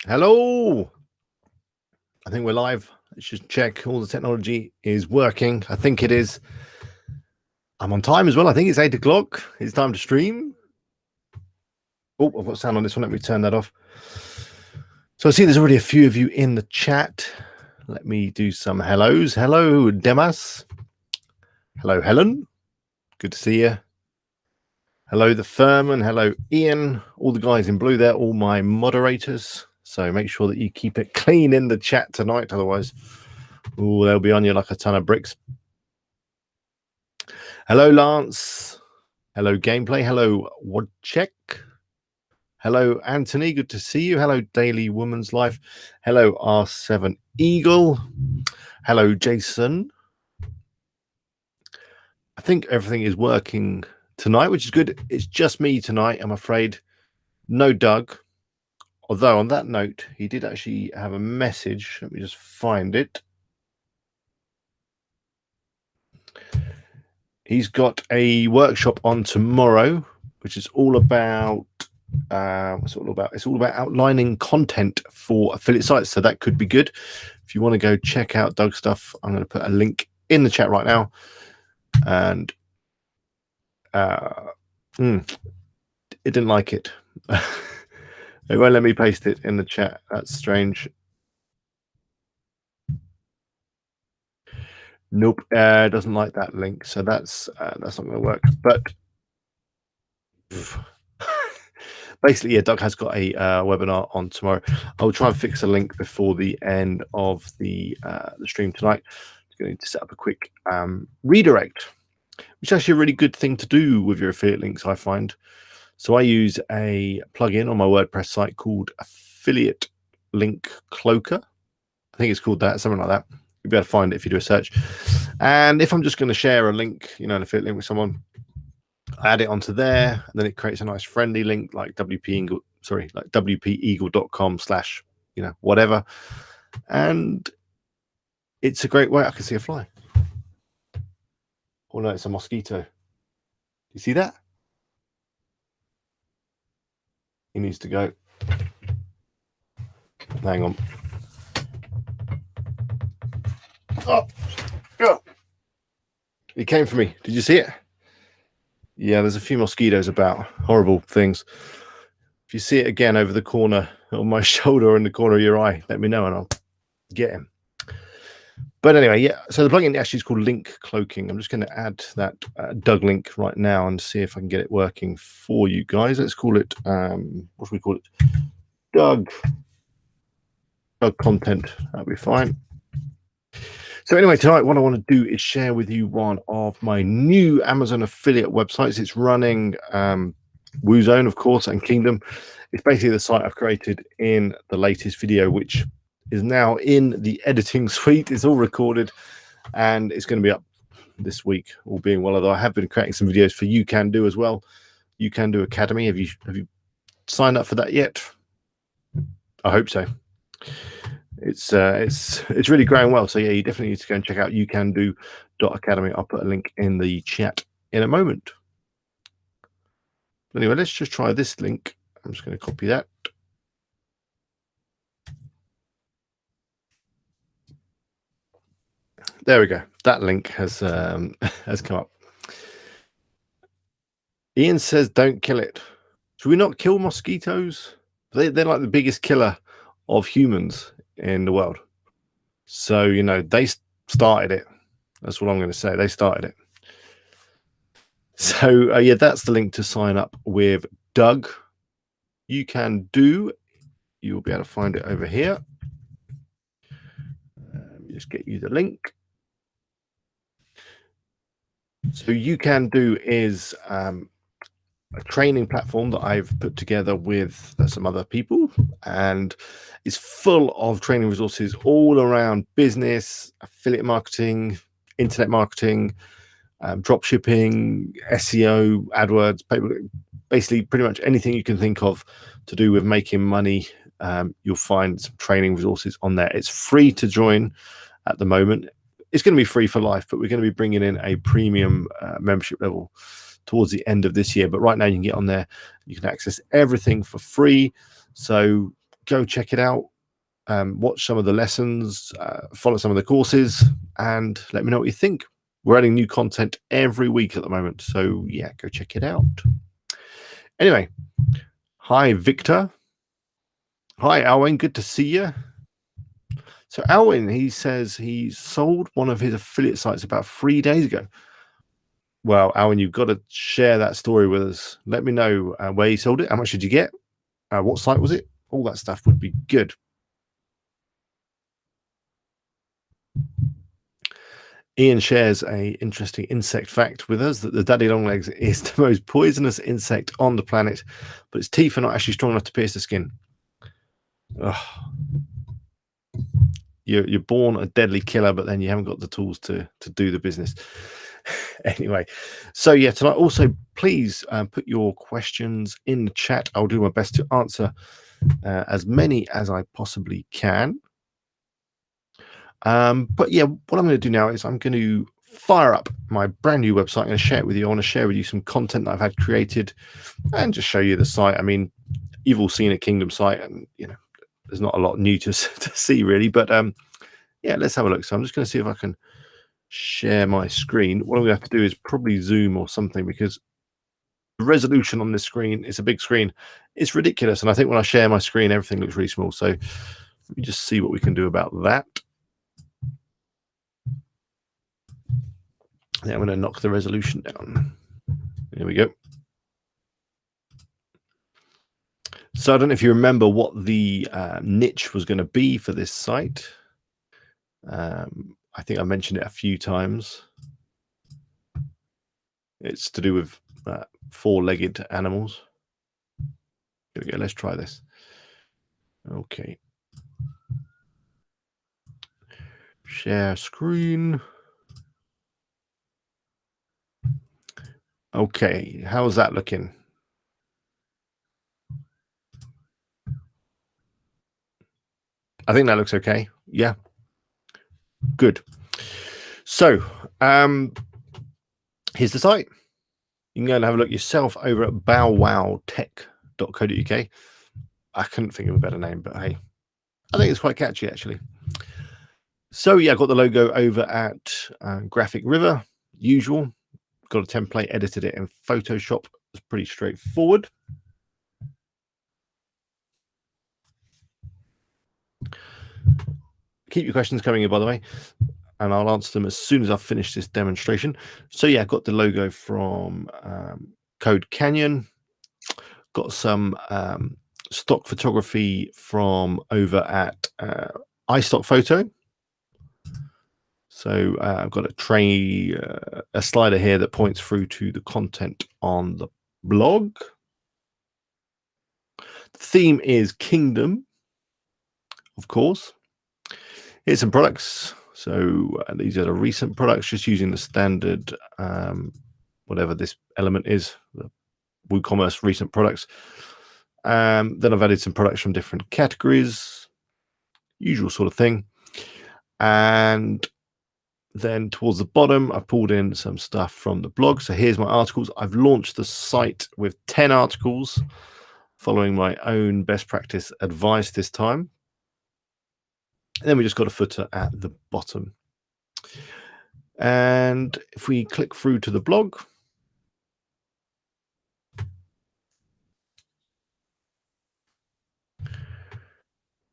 Hello. I think we're live. Let's just check all the technology is working. I think it is. I'm on time as well. I think it's 8 o'clock. It's time to stream. Oh, I've got sound on this one. Let me turn that off. So I see there's already a few of you in the chat. Let me do some hellos. Hello, Demas. Hello, Helen. Good to see you. Hello, the Furman. Hello, Ian. All the guys in blue there, all my moderators. So make sure that you keep it clean in the chat tonight. Otherwise, they'll be on you like a ton of bricks. Hello, Lance. Hello, Gameplay. Hello, Wodcheck. Hello, Anthony. Good to see you. Hello, Daily Woman's Life. Hello, R7 Eagle. Hello, Jason. I think everything is working tonight, which is good. It's just me tonight, I'm afraid. No Doug. Although on that note, he did actually have a message. Let me just find it. He's got a workshop on tomorrow, which is all about what's it all about? It's all about outlining content for affiliate sites. So that could be good. If you want to go check out Doug's stuff, I'm going to put a link in the chat right now. And it didn't like it. It won't let me paste it in the chat. That's strange. Nope, doesn't like that link. So that's not going to work. But basically, yeah, Doug has got a webinar on tomorrow. I'll try and fix a link before the end of the stream tonight. I'm going to set up a quick redirect, which is actually a really good thing to do with your affiliate links, I find. So I use a plugin on my WordPress site called Affiliate Link Cloaker. I think it's called that, something like that. You'll be able to find it if you do a search. And if I'm just going to share a link, an affiliate link with someone, I add it onto there, and then it creates a nice friendly link like wpeagle.com/ whatever. And it's a great way. I can see a fly. Oh no, it's a mosquito. You see that? He needs to go. Hang on. Oh, he came for me. Did you see it? Yeah, there's a few mosquitoes about. Horrible things. If you see it again over the corner on my shoulder or in the corner of your eye, let me know and I'll get him. But anyway, yeah, so the plugin actually is called Link Cloaking. I'm just going to add that Doug link right now and see if I can get it working for you guys. Let's call it, what should we call it? Doug content. That'll be fine. So anyway, tonight what I want to do is share with you one of my new Amazon affiliate websites. It's running WooZone, of course, and Kingdom. It's basically the site I've created in the latest video, which is now in the editing suite. It's all recorded and it's going to be up this week, all being well, although I have been creating some videos for You Can Do as well. You Can Do Academy. Have you signed up for that yet? I hope so. It's really growing well. So yeah, you definitely need to go and check out youcando.academy. I'll put a link in the chat in a moment. Anyway, let's just try this link. I'm just going to copy that. There we go. That link has come up. Ian says, "Don't kill it." Should we not kill mosquitoes? They're like the biggest killer of humans in the world. So they started it. That's what I'm going to say. They started it. So yeah, that's the link to sign up with Doug. You Can Do. You'll be able to find it over here. Just get you the link. So You Can Do is a training platform that I've put together with some other people, and it's full of training resources all around business, affiliate marketing, internet marketing, drop shipping, SEO, AdWords, basically pretty much anything you can think of to do with making money. You'll find some training resources on there. It's free to join at the moment. It's going to be free for life, but we're going to be bringing in a premium membership level towards the end of this year. But right now you can get on there. You can access everything for free. So go check it out. Watch some of the lessons, follow some of the courses, and let me know what you think. We're adding new content every week at the moment, so yeah, go check it out. Anyway, hi Victor. Hi Alwyn, good to see you. So Alwyn, he says he sold one of his affiliate sites about 3 days ago. Well, Alwyn, you've got to share that story with us. Let me know where you sold it, how much did you get, what site was it? All that stuff would be good. Ian shares a interesting insect fact with us that the daddy longlegs is the most poisonous insect on the planet, but its teeth are not actually strong enough to pierce the skin. Ugh. You're born a deadly killer, but then you haven't got the tools to do the business. Anyway, so yeah, tonight also please put your questions in the chat. I'll do my best to answer as many as I possibly can. But yeah, what I'm going to do now is I'm going to fire up my brand new website. I'm going to share it with you. I want to share with you some content that I've had created and just show you the site. I mean, you've all seen a Kingdom site, and you know there's not a lot new to see really, but yeah, let's have a look. So I'm just going to see if I can share my screen. What I'm going to have to do is probably zoom or something, because the resolution on this screen is a big screen. It's ridiculous, and I think when I share my screen, everything looks really small. So let me just see what we can do about that. Yeah, I'm going to knock the resolution down. Here we go. So I don't know if you remember what the niche was going to be for this site. I think I mentioned it a few times. It's to do with four-legged animals. Here we go. Let's try this. Okay. Share screen. Okay, how's that looking? I think that looks okay. Yeah. Good. So, here's the site. You can go and have a look yourself over at bowwowtech.co.uk. I couldn't think of a better name, but hey, I think it's quite catchy actually. So yeah, I got the logo over at Graphic River, usual. Got a template, edited it in Photoshop. It's pretty straightforward. Keep your questions coming in, by the way, and I'll answer them as soon as I've finished this demonstration. So yeah, I got the logo from Code Canyon. Got some stock photography from over at iStock Photo. So I've got a slider here that points through to the content on the blog. The theme is Kingdom, of course. Here's some products. So these are the recent products, just using the standard, whatever this element is, the WooCommerce recent products. Then I've added some products from different categories, usual sort of thing. And then towards the bottom, I've pulled in some stuff from the blog. So here's my articles. I've launched the site with 10 articles, following my own best practice advice this time. And then we just got a footer at the bottom. And if we click through to the blog,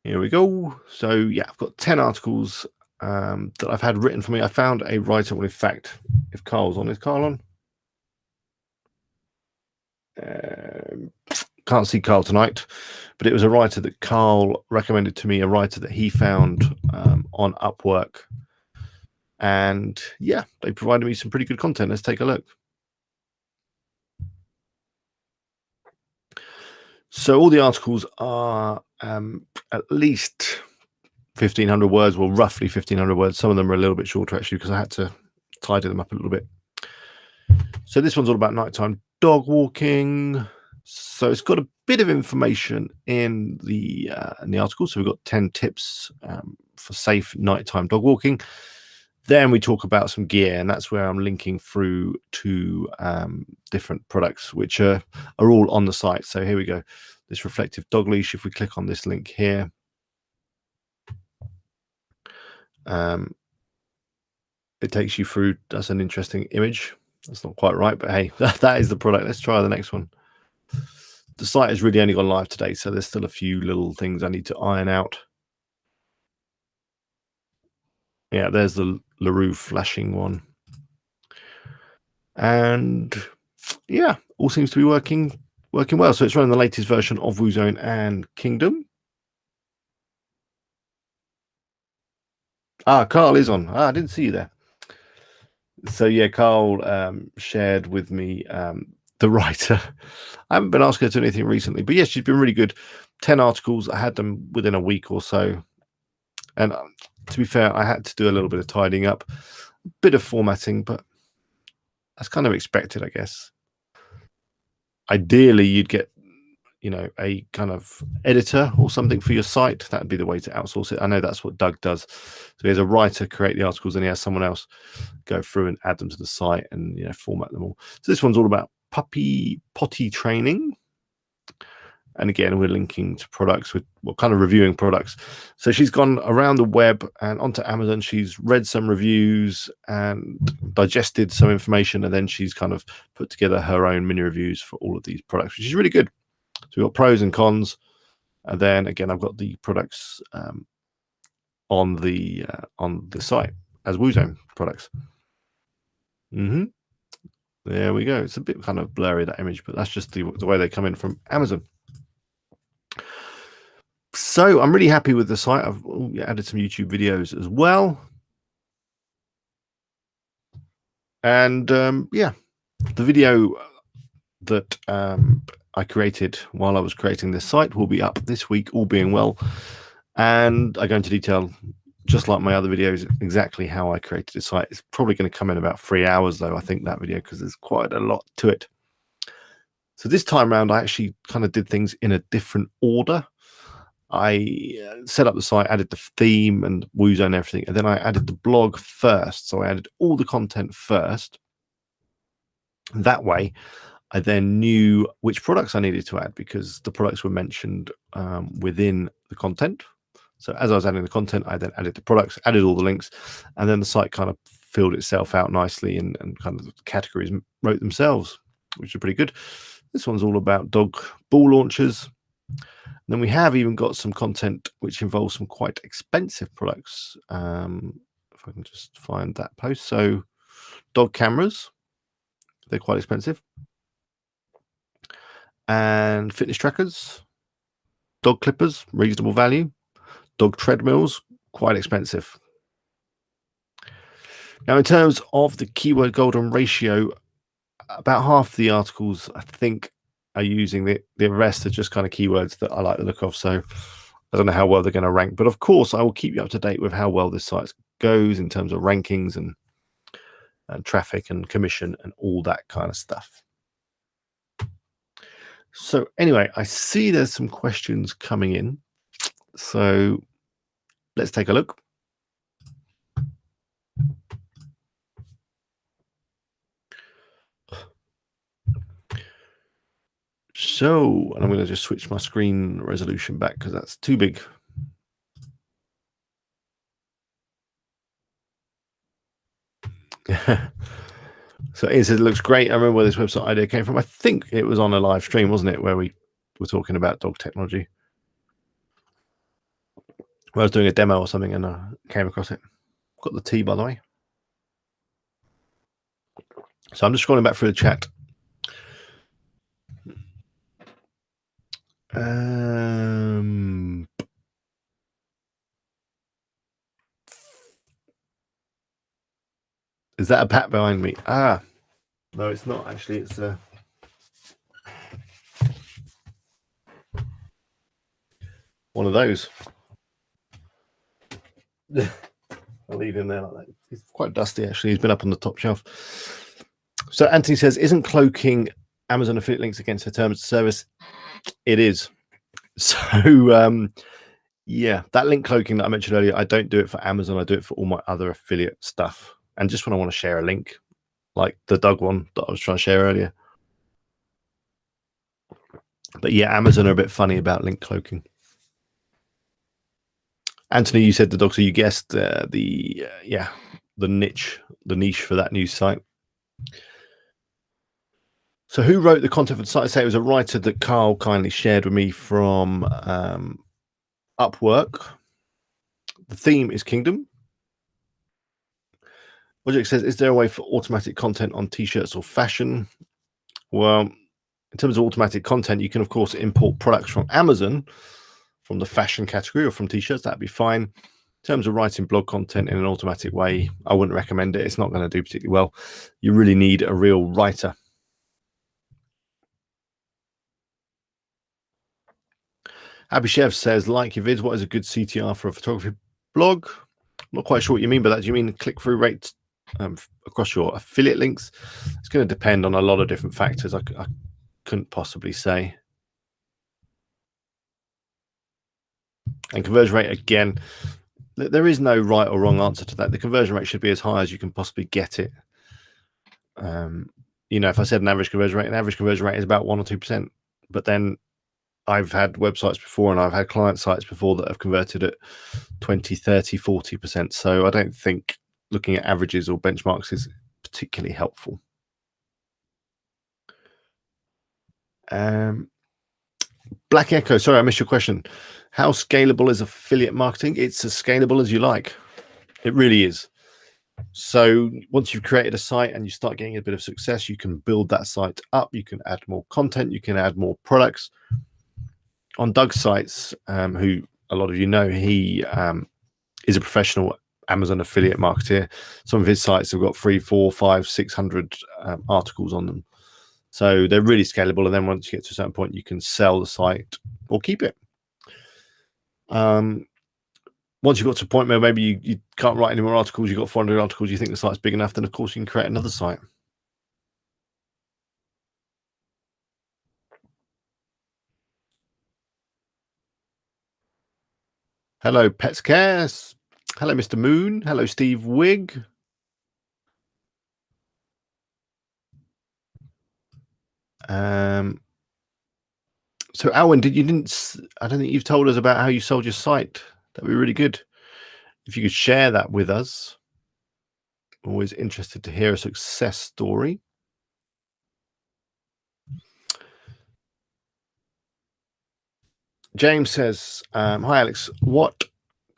here we go. So yeah, I've got 10 articles that I've had written for me. I found a writer. Well, in fact, if Carl's on, is Carl on? Can't see Carl tonight, but it was a writer that Carl recommended to me, a writer that he found on Upwork. And yeah, they provided me some pretty good content. Let's take a look. So all the articles are at least 1,500 words, well, roughly 1,500 words. Some of them are a little bit shorter, actually, because I had to tidy them up a little bit. So this one's all about nighttime dog walking. So it's got a bit of information in the article. So we've got 10 tips for safe nighttime dog walking. Then we talk about some gear, and that's where I'm linking through to different products, which are all on the site. So here we go. this reflective dog leash. If we click on this link here, it takes you through. That's an interesting image. That's not quite right, but hey, that is the product. Let's try the next one. The site has really only gone live today, so there's still a few little things I need to iron out. Yeah, there's the LaRue flashing one. And yeah, all seems to be working well. So it's running the latest version of WooZone and Kingdom. Carl is on. I didn't see you there. So yeah, Carl shared with me the writer. I haven't been asking her to do anything recently, but yes, she's been really good. 10 articles. I had them within a week or so. And to be fair, I had to do a little bit of tidying up, a bit of formatting, but that's kind of expected, I guess. Ideally, you'd get, a kind of editor or something for your site. That'd be the way to outsource it. I know that's what Doug does. So he has a writer create the articles, and he has someone else go through and add them to the site and format them all. So this one's all about potty training. And again, we're linking to products with kind of reviewing products. So she's gone around the web and onto Amazon. She's read some reviews and digested some information, and then she's kind of put together her own mini reviews for all of these products, which is really good. So we've got pros and cons, and then again, I've got the products on the site as WooZone products. There we go. It's a bit kind of blurry, that image, but that's just the way they come in from Amazon. So I'm really happy with the site. I've added some YouTube videos as well. And yeah, the video that I created while I was creating this site will be up this week, all being well. And I go into detail, just like my other videos, exactly how I created the site. It's probably going to come in about 3 hours, though, I think, that video, because there's quite a lot to it. So this time around, I actually kind of did things in a different order. I set up the site, added the theme and WooZone and everything, and then I added the blog first. So I added all the content first. That way, I then knew which products I needed to add, because the products were mentioned within the content. So as I was adding the content, I then added the products, added all the links, and then the site kind of filled itself out nicely, and kind of the categories wrote themselves, which are pretty good. This one's all about dog ball launchers. And then we have even got some content which involves some quite expensive products. If I can just find that post. So dog cameras, they're quite expensive. And fitness trackers, dog clippers, reasonable value. Dog treadmills, quite expensive. Now, in terms of the keyword golden ratio, about half the articles, I think, are using the rest are just kind of keywords that I like the look of. So I don't know how well they're going to rank, but of course I will keep you up to date with how well this site goes in terms of rankings and traffic and commission and all that kind of stuff. So anyway, I see there's some questions coming in. So let's take a look. So, and I'm going to just switch my screen resolution back because that's too big. So Ian says it looks great. I remember where this website idea came from. I think it was on a live stream, wasn't it, where we were talking about dog technology. I was doing a demo or something and I came across it. Got the tea, by the way. So I'm just scrolling back through the chat. Is that a pat behind me? No, it's not actually. It's one of those. I'll leave him there like that. He's quite dusty, actually. He's been up on the top shelf. So Anthony says, isn't cloaking Amazon affiliate links against the terms of service? It is. So yeah, that link cloaking that I mentioned earlier, I don't do it for Amazon. I do it for all my other affiliate stuff. And just when I want to share a link, like the Doug one that I was trying to share earlier. But yeah, Amazon are a bit funny about link cloaking. Anthony, you said the dog, so you guessed the niche for that news site. So who wrote the content for the site? I say it was a writer that Carl kindly shared with me from Upwork. The theme is Kingdom. Project says, is there a way for automatic content on t-shirts or fashion? Well, in terms of automatic content, you can of course import products from Amazon from the fashion category or from t-shirts. That'd be fine. In terms of writing blog content in an automatic way, I wouldn't recommend it. It's not going to do particularly well. You really need a real writer. Abby Chef says, like your vids, what is a good CTR for a photography blog? I'm not quite sure what you mean by that. Do you mean click-through rate across your affiliate links? It's going to depend on a lot of different factors. I couldn't possibly say. And conversion rate, again, there is no right or wrong answer to that. The conversion rate should be as high as you can possibly get it. If I said an average conversion rate is about 1 or 2%. But then I've had websites before and I've had client sites before that have converted at 20, 30, 40%. So I don't think looking at averages or benchmarks is particularly helpful. Black Echo, sorry, I missed your question. How scalable is affiliate marketing? It's as scalable as you like. It really is. So once you've created a site and you start getting a bit of success, you can build that site up. You can add more content. You can add more products. On Doug's sites, who a lot of you know, he is a professional Amazon affiliate marketer. Some of his sites have got 300, 400, 500, 600 articles on them. So they're really scalable. And then once you get to a certain point, you can sell the site or keep it. Once you've got to a point where maybe you can't write any more articles, you've got 400 articles, you think the site's big enough, then of course you can create another site. Hello, Pets Cares. Hello, Mr. Moon. Hello, Steve Wigg. So Alwyn, I don't think you've told us about how you sold your site. That'd be really good if you could share that with us. Always interested to hear a success story. James says, hi Alex, what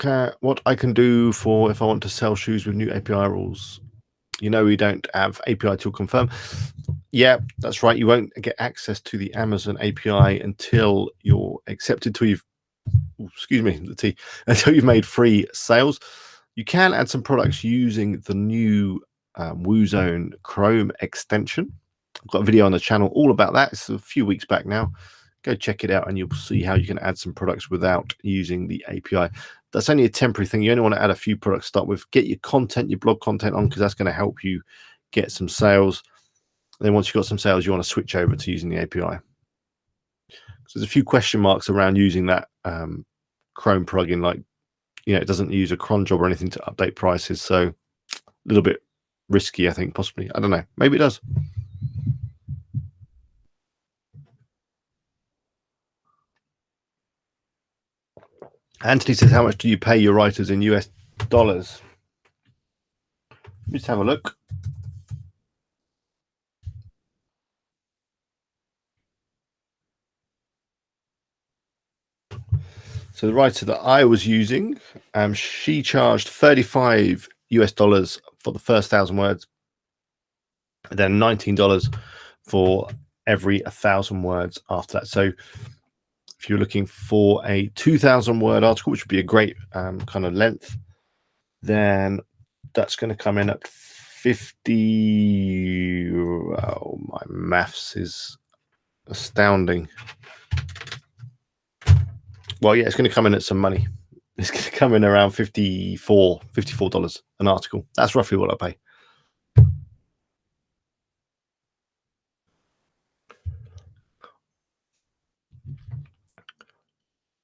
I can do for if I want to sell shoes with new API rules? We don't have API tool confirm. Yeah, that's right. You won't get access to the Amazon API until you're accepted to until you've made free sales. You can add some products using the new WooZone Chrome extension. I've got a video on the channel all about that. It's a few weeks back now. Go check it out and you'll see how you can add some products without using the API. That's only a temporary thing. You only want to add a few products to start with. Get your content, your blog content on, because that's going to help you get some sales. And then once you've got some sales, you want to switch over to using the API. So there's a few question marks around using that Chrome plugin. Like, it doesn't use a cron job or anything to update prices. So a little bit risky, I think, possibly. I don't know. Maybe it does. Anthony says, how much do you pay your writers in US dollars? Let's have a look. So the writer that I was using, she charged $35 for the first 1,000 words, and then $19 for every 1,000 words after that. So if you're looking for a 2,000 word article, which would be a great kind of length, then that's going to come in at 50. Oh, my maths is astounding. Well, yeah, it's going to come in at some money. It's going to come in around $54 an article. That's roughly what I pay.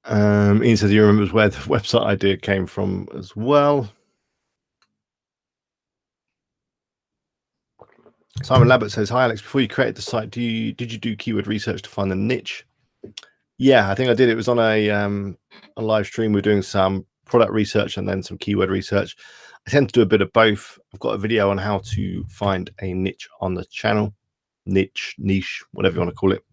Ian says he remembers where the website idea came from as well. Simon Labbott says, hi Alex, before you created the site, did you do keyword research to find the niche? Yeah, I think I did. It was on a live stream. We're doing some product research and then some keyword research. I tend to do a bit of both. I've got a video on how to find a niche on the channel, niche, whatever you want to call it.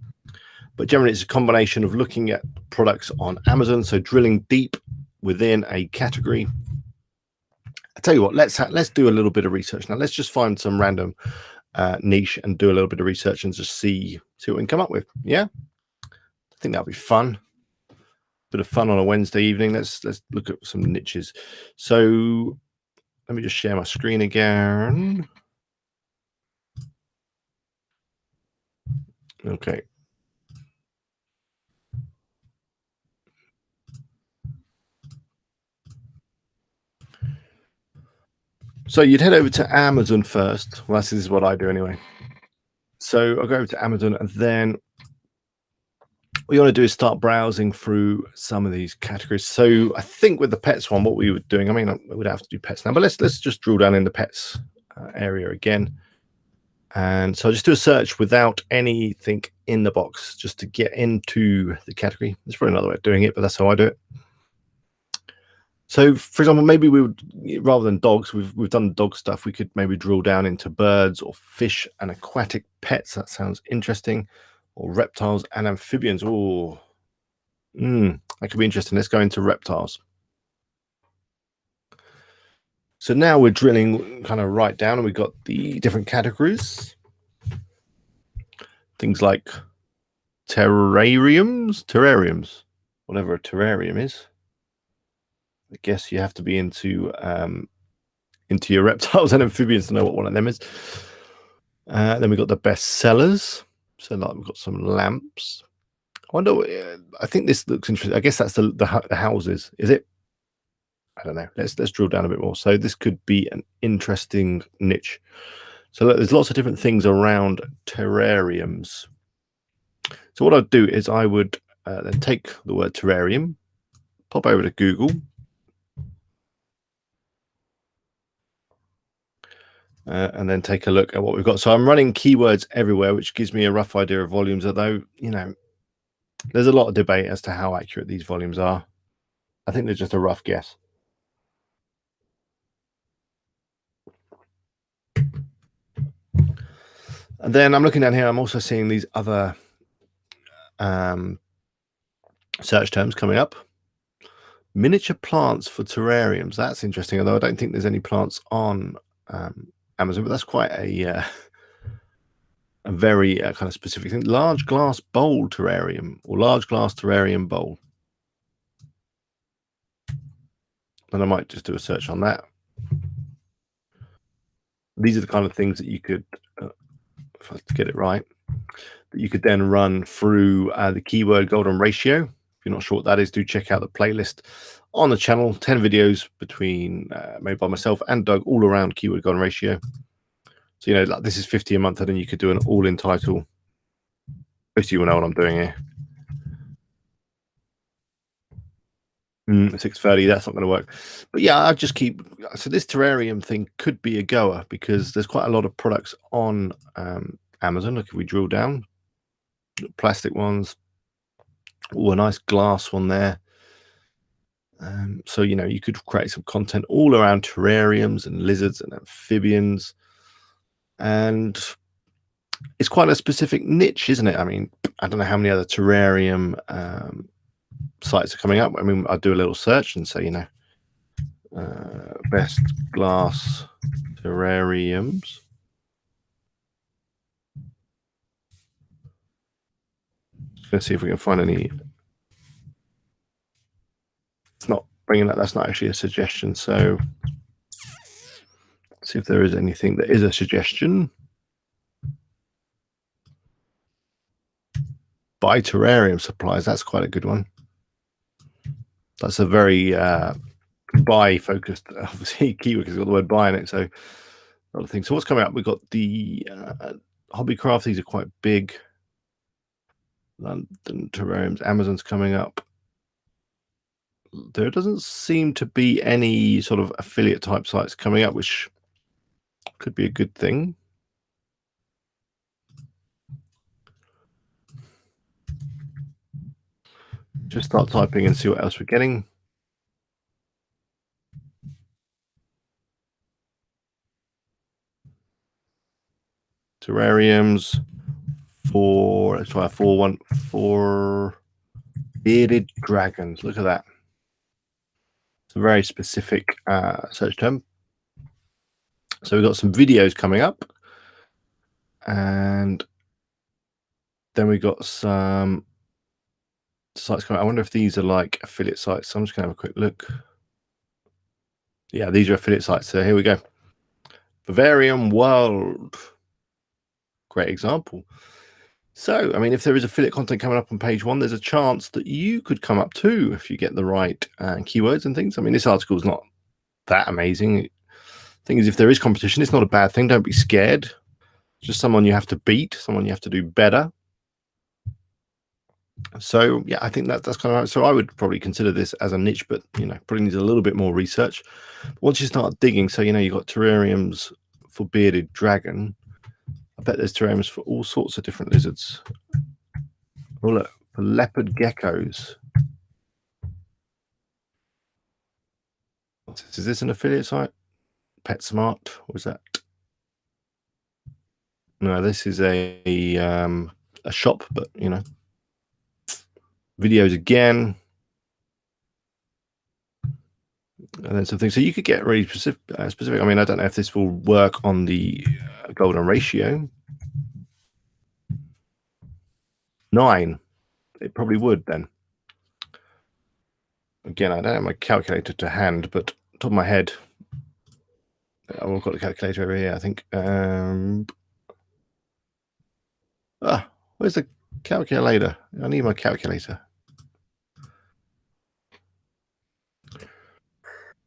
But generally, it's a combination of looking at products on Amazon, so drilling deep within a category. I tell you what, let's do a little bit of research now. Let's just find some random niche and do a little bit of research and just see what we can come up with. Yeah, I think that'll be fun. Bit of fun on a Wednesday evening. Let's look at some niches. So let me just share my screen again. Okay. So you'd head over to Amazon first. Well, this is what I do anyway. So I'll go over to Amazon, and then what you want to do is start browsing through some of these categories. So I think with the pets one, what we were doing, I mean, we'd have to do pets now, but let's just drill down in the pets area again. And so I just do a search without anything in the box, just to get into the category. There's probably another way of doing it, but that's how I do it. So, for example, maybe we would, rather than dogs, we've done dog stuff. We could maybe drill down into birds or fish and aquatic pets. That sounds interesting. Or reptiles and amphibians. Oh, that could be interesting. Let's go into reptiles. So now we're drilling kind of right down, and we've got the different categories. Things like terrariums, whatever a terrarium is. I guess you have to be into your reptiles and amphibians to know what one of them is. Then we've got the best sellers. So like we've got some lamps. I wonder. I think this looks interesting. I guess that's the houses. Is it? I don't know. Let's drill down a bit more. So this could be an interesting niche. So look, there's lots of different things around terrariums. So what I'd do is I would then take the word terrarium, pop over to Google, and then take a look at what we've got. So I'm running keywords everywhere, which gives me a rough idea of volumes, although, there's a lot of debate as to how accurate these volumes are. I think they're just a rough guess. And then I'm looking down here, I'm also seeing these other search terms coming up. Miniature plants for terrariums. That's interesting, although I don't think there's any plants on Amazon, but that's quite a very kind of specific thing. Large glass bowl terrarium, or large glass terrarium bowl. And I might just do a search on that. These are the kind of things that you could, if I get it right, that you could then run through the keyword golden ratio. If you're not sure what that is, do check out the playlist on the channel. 10 videos between made by myself and Doug, all around keyword golden ratio. So, like this is 50 a month, and then you could do an all-in title. Most of you will know what I'm doing here. 6:30, that's not going to work. But yeah, I just keep. So this terrarium thing could be a goer because there's quite a lot of products on Amazon. Look, if we drill down, plastic ones. Oh, a nice glass one there. So you could create some content all around terrariums and lizards and amphibians, and it's quite a specific niche, isn't it? I mean, I don't know how many other terrarium sites are coming up. I mean, I'll do a little search and say, best glass terrariums. Let's see if we can find any. It's not bringing that. That's not actually a suggestion. So let's see if there is anything that is a suggestion. Buy terrarium supplies. That's quite a good one. That's a very buy focused, obviously, keyword because it's got the word buy in it. So a lot of things. So what's coming up? We've got the Hobbycraft. These are quite big. London terrariums. Amazon's coming up. There doesn't seem to be any sort of affiliate type sites coming up, which could be a good thing. just start typing and see what else we're getting. Terrariums for, let's try a 414 bearded dragons. Look at that. It's a very specific search term. So we've got some videos coming up, and then we've got some sites coming. I wonder if these are like affiliate sites. So I'm just gonna have a quick look. Yeah, these are affiliate sites. So here we go. Bavarian World. Great example. So, I mean, if there is affiliate content coming up on page 1, there's a chance that you could come up too if you get the right keywords and things. I mean, this article is not that amazing. Thing is, if there is competition, it's not a bad thing. Don't be scared. It's just someone you have to beat, someone you have to do better. So, yeah, I think that's kind of right. So I would probably consider this as a niche, but, you know, probably needs a little bit more research. Once you start digging, so, you know, you've got terrariums for bearded dragon. I bet there's terrariums for all sorts of different lizards. Oh, look, for leopard geckos. Is this an affiliate site? PetSmart, what was that? No, this is a shop, but, you know, videos again. And then some things. So you could get really specific. I mean, I don't know if this will work on the golden ratio. 9. It probably would then. Again, I don't have my calculator to hand, but top of my head, I've got the calculator over here, I think. Where's the calculator? I need my calculator.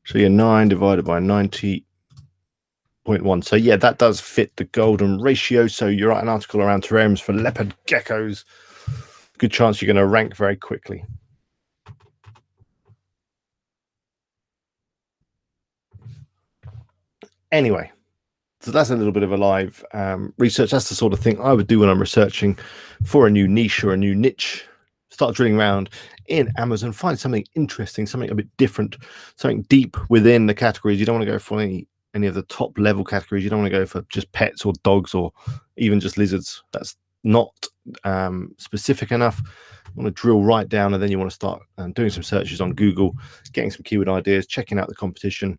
So yeah, 9 divided by 90.1. So yeah, that does fit the golden ratio. So you write an article around terrariums for leopard geckos. Good chance you're going to rank very quickly. Anyway, so that's a little bit of a live research. That's the sort of thing I would do when I'm researching for a new niche or a new niche. Start drilling around in Amazon, find something interesting, something a bit different, something deep within the categories. You don't want to go for any of the top level categories. You don't want to go for just pets or dogs or even just lizards. That's not specific enough. You want to drill right down, and then you want to start doing some searches on Google, getting some keyword ideas, checking out the competition.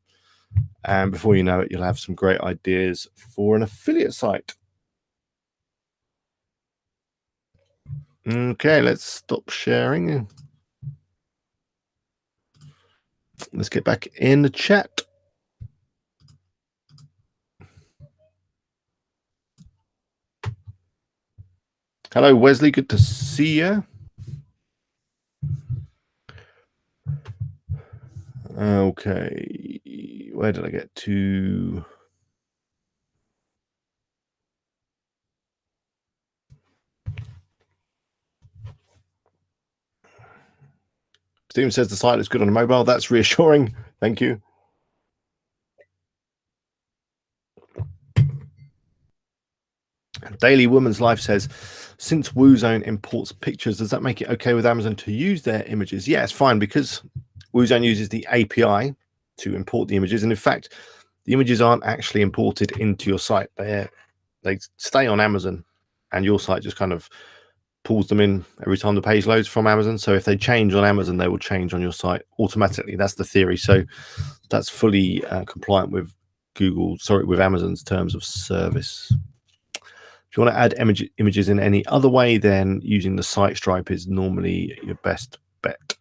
And before you know it, you'll have some great ideas for an affiliate site. Okay, let's stop sharing. Let's get back in the chat. Hello, Wesley. Good to see you. Okay, where did I get to? Stephen says the site looks good on a mobile. That's reassuring. Thank you. Daily Woman's Life says, since WooZone imports pictures, does that make it okay with Amazon to use their images? Yeah, it's fine because WooZone uses the API to import the images. And in fact, the images aren't actually imported into your site. They stay on Amazon, and your site just kind of pulls them in every time the page loads from Amazon. So if they change on Amazon, they will change on your site automatically. That's the theory. So that's fully compliant with with Amazon's terms of service. If you want to add images in any other way, then using the site stripe is normally your best bet.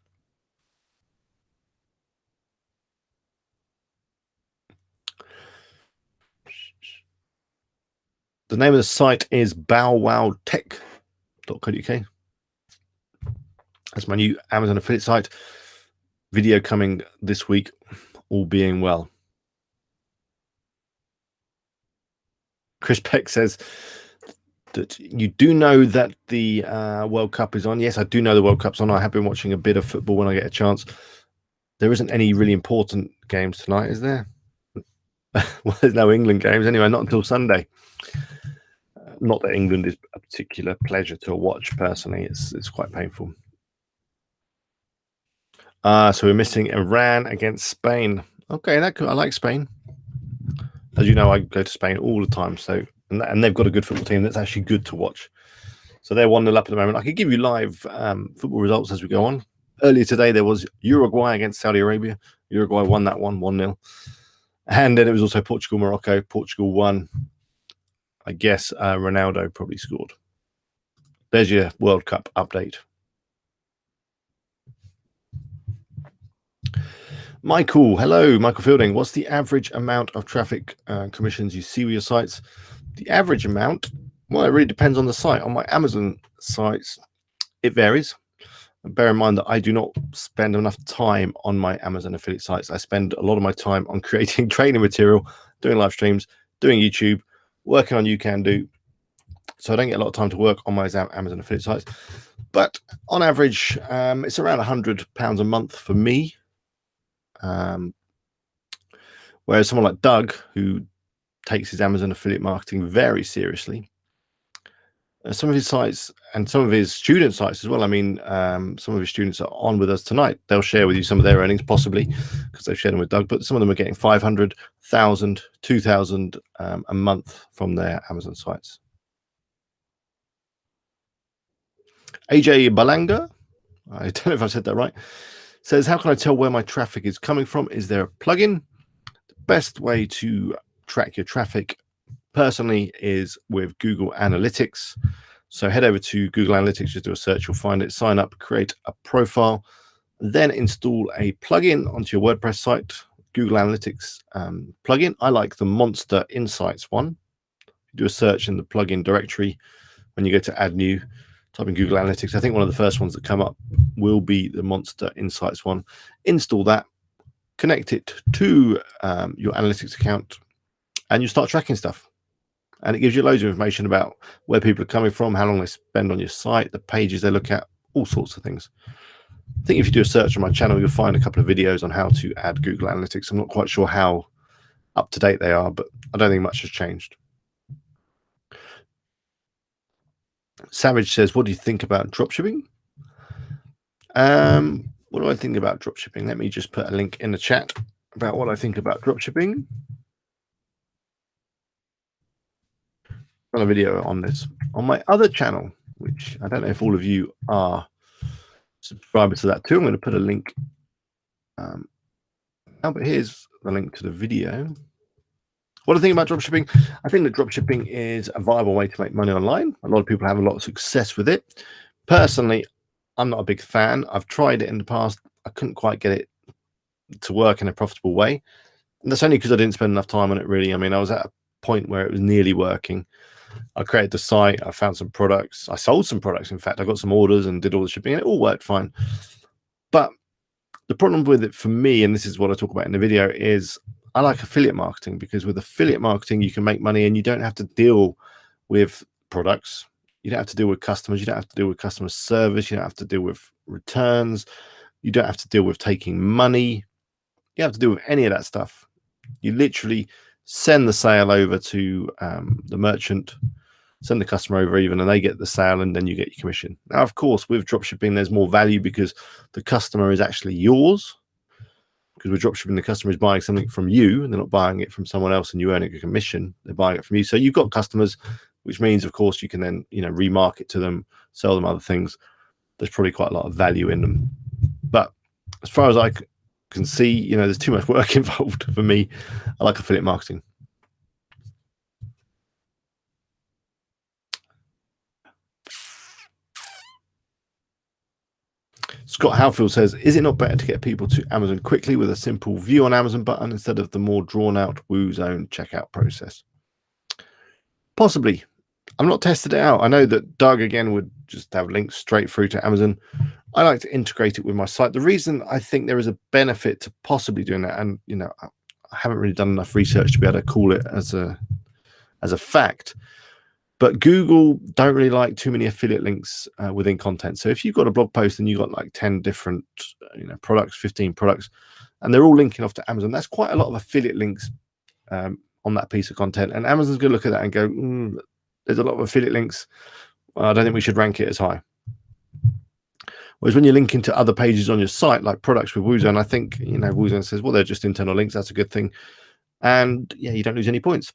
The name of the site is bowwowtech.co.uk. That's my new Amazon affiliate site. Video coming this week, all being well. Chris Peck says that you do know that the World Cup is on. Yes, I do know the World Cup's on. I have been watching a bit of football when I get a chance. There isn't any really important games tonight, is there? Well, there's no England games anyway, not until Sunday. Not that England is a particular pleasure to watch personally. It's quite painful. So we're missing Iran against Spain. Okay, I like Spain. As you know, I go to Spain all the time. So and they've got a good football team that's actually good to watch. So they're 1-0 up at the moment. I could give you live football results as we go on. Earlier today, there was Uruguay against Saudi Arabia. Uruguay won that one 1-0. And then it was also Portugal, Morocco. Portugal won. I guess Ronaldo probably scored. There's your World Cup update. Michael, hello, Michael Fielding. What's the average amount of traffic commissions you see with your sites? The average amount, well, it really depends on the site. On my Amazon sites, it varies. And bear in mind that I do not spend enough time on my Amazon affiliate sites. I spend a lot of my time on creating training material, doing live streams, doing YouTube, working on You Can Do. So I don't get a lot of time to work on my Amazon affiliate sites. But on average, it's around £100 a month for me. Whereas someone like Doug, who takes his Amazon affiliate marketing very seriously, some of his sites and some of his student sites as well. I mean, some of his students are on with us tonight. They'll share with you some of their earnings, possibly because they've shared them with Doug. But some of them are getting 500, 1,000, 2,000 a month from their Amazon sites. AJ Balanga, I don't know if I said that right, says, how can I tell where my traffic is coming from? Is there a plugin? The best way to track your traffic personally is with Google Analytics. So head over to Google Analytics, just do a search, you'll find it, sign up, create a profile, then install a plugin onto your WordPress site. Google Analytics plugin. I like the Monster Insights one. Do a search in the plugin directory. When you go to add new, type in Google Analytics. I think one of the first ones that come up will be the Monster Insights one. Install that, connect it to your analytics account, and you start tracking stuff. And it gives you loads of information about where people are coming from, how long they spend on your site, the pages they look at, all sorts of things. I think if you do a search on my channel, you'll find a couple of videos on how to add Google Analytics. I'm not quite sure how up to date they are, but I don't think much has changed. Savage says, what do you think about dropshipping? What do I think about dropshipping? Let me just put a link in the chat about what I think about dropshipping. Got a video on this on my other channel, which I don't know if all of you are subscribers to that too. I'm going to put a link. But here's the link to the video. What do I think about dropshipping? I think that dropshipping is a viable way to make money online. A lot of people have a lot of success with it. Personally, I'm not a big fan. I've tried it in the past. I couldn't quite get it to work in a profitable way. And that's only because I didn't spend enough time on it, really. I mean, I was at a point where it was nearly working. I created the site. I found some products. I sold some products. In fact, I got some orders and did all the shipping, and it all worked fine. But the problem with it for me, and this is what I talk about in the video, is I like affiliate marketing, because with affiliate marketing, you can make money and you don't have to deal with products. You don't have to deal with customers. You don't have to deal with customer service. You don't have to deal with returns. You don't have to deal with taking money. You don't have to deal with any of that stuff. You literally send the sale over to the merchant, send the customer over even, and they get the sale, and then you get your commission. Now, of course, with dropshipping, there's more value because the customer is actually yours. Because with dropshipping, the customer is buying something from you, and they're not buying it from someone else and you earning a commission. They're buying it from you. So you've got customers, which means, of course, you can then, remarket to them, sell them other things. There's probably quite a lot of value in them. But as far as I can see, there's too much work involved for me. I like affiliate marketing. Scott Howfield says, is it not better to get people to Amazon quickly with a simple view on Amazon button instead of the more drawn out WooZone checkout process? Possibly. I've not tested it out. I know that Doug, again, would just have links straight through to Amazon. I like to integrate it with my site. The reason I think there is a benefit to possibly doing that, and I haven't really done enough research to be able to call it as a fact, but Google don't really like too many affiliate links within content. So if you've got a blog post and you've got like 10 different products, 15 products, and they're all linking off to Amazon, that's quite a lot of affiliate links on that piece of content. And Amazon's going to look at that and go, there's a lot of affiliate links. I don't think we should rank it as high. Whereas when you link into other pages on your site, like products with Woozone, I think, Woozone says, well, they're just internal links. That's a good thing. And yeah, you don't lose any points.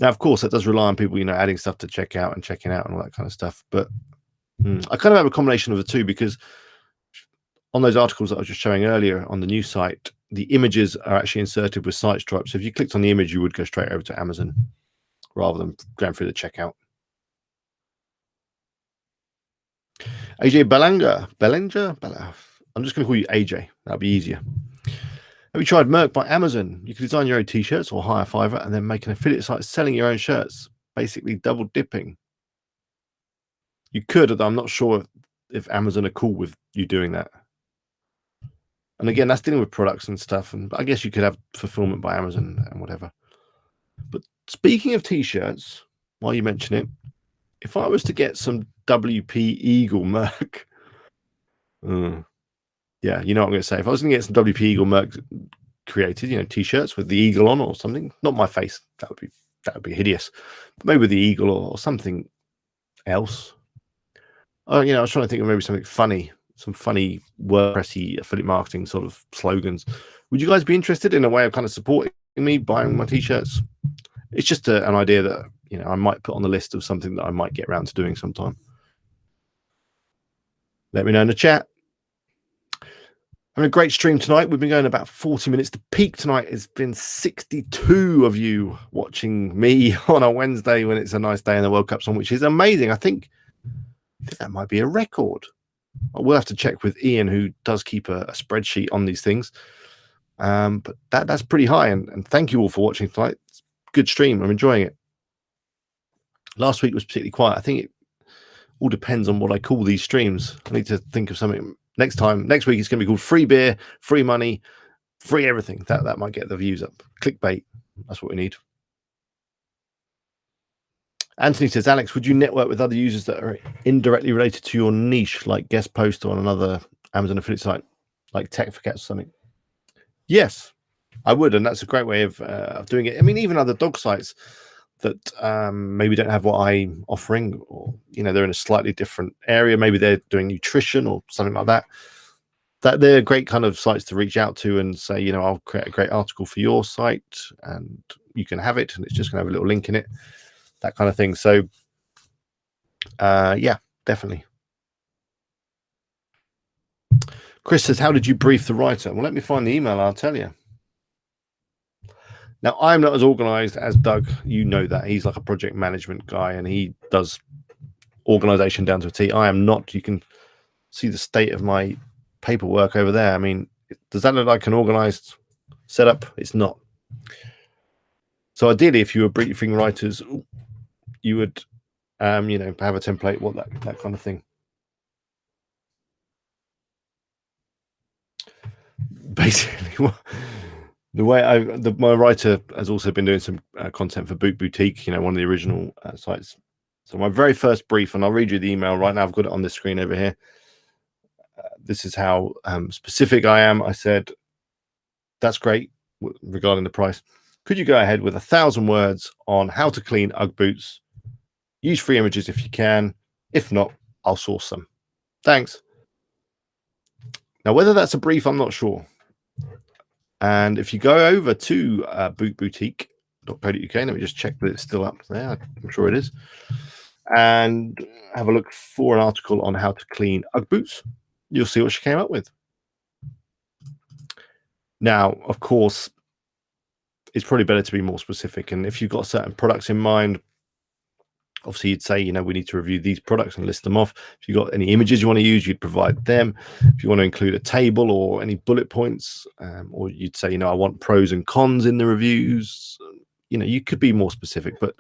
Now, of course, that does rely on people, adding stuff to checkout and checking out and all that kind of stuff. But I kind of have a combination of the two, because on those articles that I was just showing earlier on the new site, the images are actually inserted with site stripe. So if you clicked on the image, you would go straight over to Amazon rather than going through the checkout. AJ Bellinger. I'm just going to call you AJ. That'll be easier. Have you tried Merc by Amazon? You can design your own t-shirts or hire Fiverr and then make an affiliate site selling your own shirts, basically double dipping. You could, although I'm not sure if Amazon are cool with you doing that. And again, that's dealing with products and stuff. And I guess you could have fulfillment by Amazon and whatever. But speaking of t-shirts, while you mention it, if I was to get some WP Eagle Merc, yeah, you know what I'm going to say. If I was going to get some WP Eagle Merc created, t-shirts with the eagle on or something, not my face, that would be hideous, but maybe with the eagle or something else. I was trying to think of maybe something funny, some funny WordPressy affiliate marketing sort of slogans. Would you guys be interested in a way of kind of supporting me buying my t-shirts? It's just an idea that I might put on the list of something that I might get around to doing sometime. Let me know in the chat. Having a great stream tonight. We've been going about 40 minutes. The peak tonight has been 62 of you watching me on a Wednesday when it's a nice day in the World Cup's on, which is amazing. I think that might be a record. I will have to check with Ian, who does keep a spreadsheet on these things. But that's pretty high. And thank you all for watching tonight. It's a good stream. I'm enjoying it. Last week was particularly quiet. I think it all depends on what I call these streams. I need to think of something. Next week, it's going to be called Free Beer, Free Money, Free Everything. That might get the views up. Clickbait. That's what we need. Anthony says, Alex, would you network with other users that are indirectly related to your niche, like guest post on another Amazon affiliate site, like Tech for Cats or something? Yes, I would. And that's a great way of doing it. I mean, even other dog sites that maybe don't have what I'm offering, or they're in a slightly different area. Maybe they're doing nutrition or something like that. That they're great kind of sites to reach out to and say, I'll create a great article for your site and you can have it, and it's just going to have a little link in it, that kind of thing. So, yeah, definitely. Chris says, how did you brief the writer? Well, let me find the email. I'll tell you. Now, I'm not as organized as Doug. You know that. He's like a project management guy, and he does organization down to a T. I am not. You can see the state of my paperwork over there. I mean, does that look like an organized setup? It's not. So ideally, if you were briefing writers, you would, have a template, what that kind of thing. Basically, the way my writer has also been doing some content for Boot Boutique, one of the original sites. So my very first brief, and I'll read you the email right now. I've got it on the screen over here. This is how specific I am. I said, that's great regarding the price. Could you go ahead with 1,000 words on how to clean Ugg boots? Use free images if you can. If not, I'll source them. Thanks. Now, whether that's a brief, I'm not sure. And if you go over to bootboutique.co.uk, let me just check that it's still up there. I'm sure it is. And have a look for an article on how to clean Ugg boots. You'll see what she came up with. Now, of course, it's probably better to be more specific. And if you've got certain products in mind, obviously you'd say, we need to review these products and list them off. If you've got any images you want to use, you'd provide them. If you want to include a table or any bullet points, or you'd say, I want pros and cons in the reviews. You could be more specific, but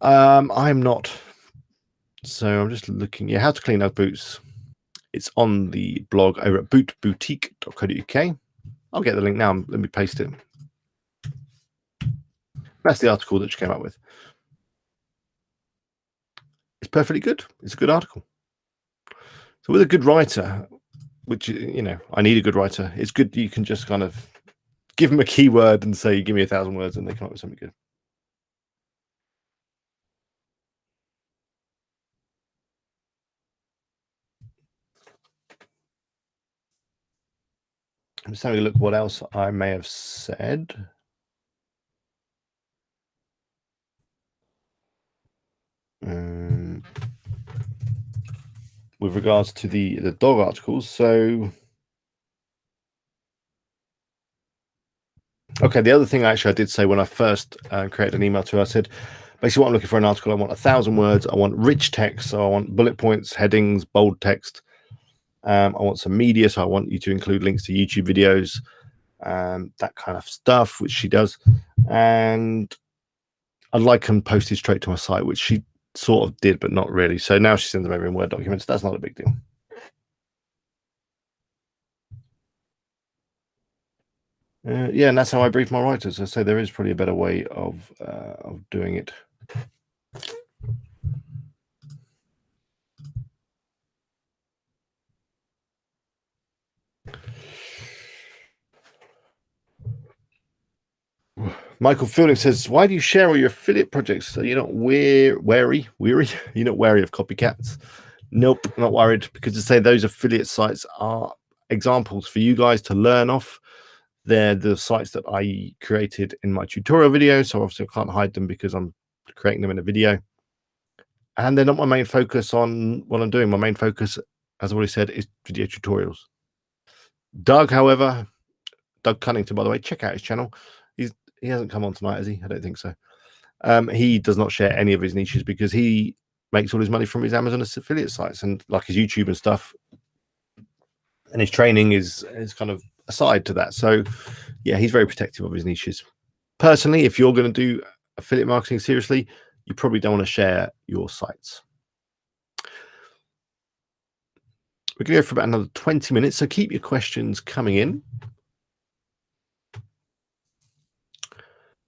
I'm not. So I'm just looking. Yeah, how to clean Ugg boots. It's on the blog over at bootboutique.co.uk. I'll get the link now. Let me paste it. That's the article that she came up with. It's perfectly good. It's a good article. So with a good writer, which, I need a good writer, it's good you can just kind of give them a keyword and say, give me 1,000 words, and they come up with something good. I'm just having a look what else I may have said. With regards to the dog articles. So, okay, the other thing actually I did say when I first created an email to her, I said, basically what I'm looking for an article, I want 1,000 words, I want rich text, so I want bullet points, headings, bold text. I want some media, so I want you to include links to YouTube videos, that kind of stuff, which she does. And I'd like them posted straight to my site, which she sort of did, but not really. So now she sends them over in Word documents. That's not a big deal. Yeah, and that's how I brief my writers. I say there is probably a better way of doing it. Michael Fielding says, "Why do you share all your affiliate projects? So you're not wary? You're not wary of copycats?" Nope, not worried, because to say those affiliate sites are examples for you guys to learn off. They're the sites that I created in my tutorial video, so obviously I can't hide them because I'm creating them in a video. And they're not my main focus on what I'm doing. My main focus, as I've already said, is video tutorials. Doug, however, Doug Cunnington, by the way, check out his channel. He hasn't come on tonight, has he? I don't think so. He does not share any of his niches because he makes all his money from his Amazon affiliate sites and like his YouTube and stuff. And his training is kind of aside to that. So yeah, he's very protective of his niches. Personally, if you're going to do affiliate marketing seriously, you probably don't want to share your sites. We're going to go for about another 20 minutes, so keep your questions coming in.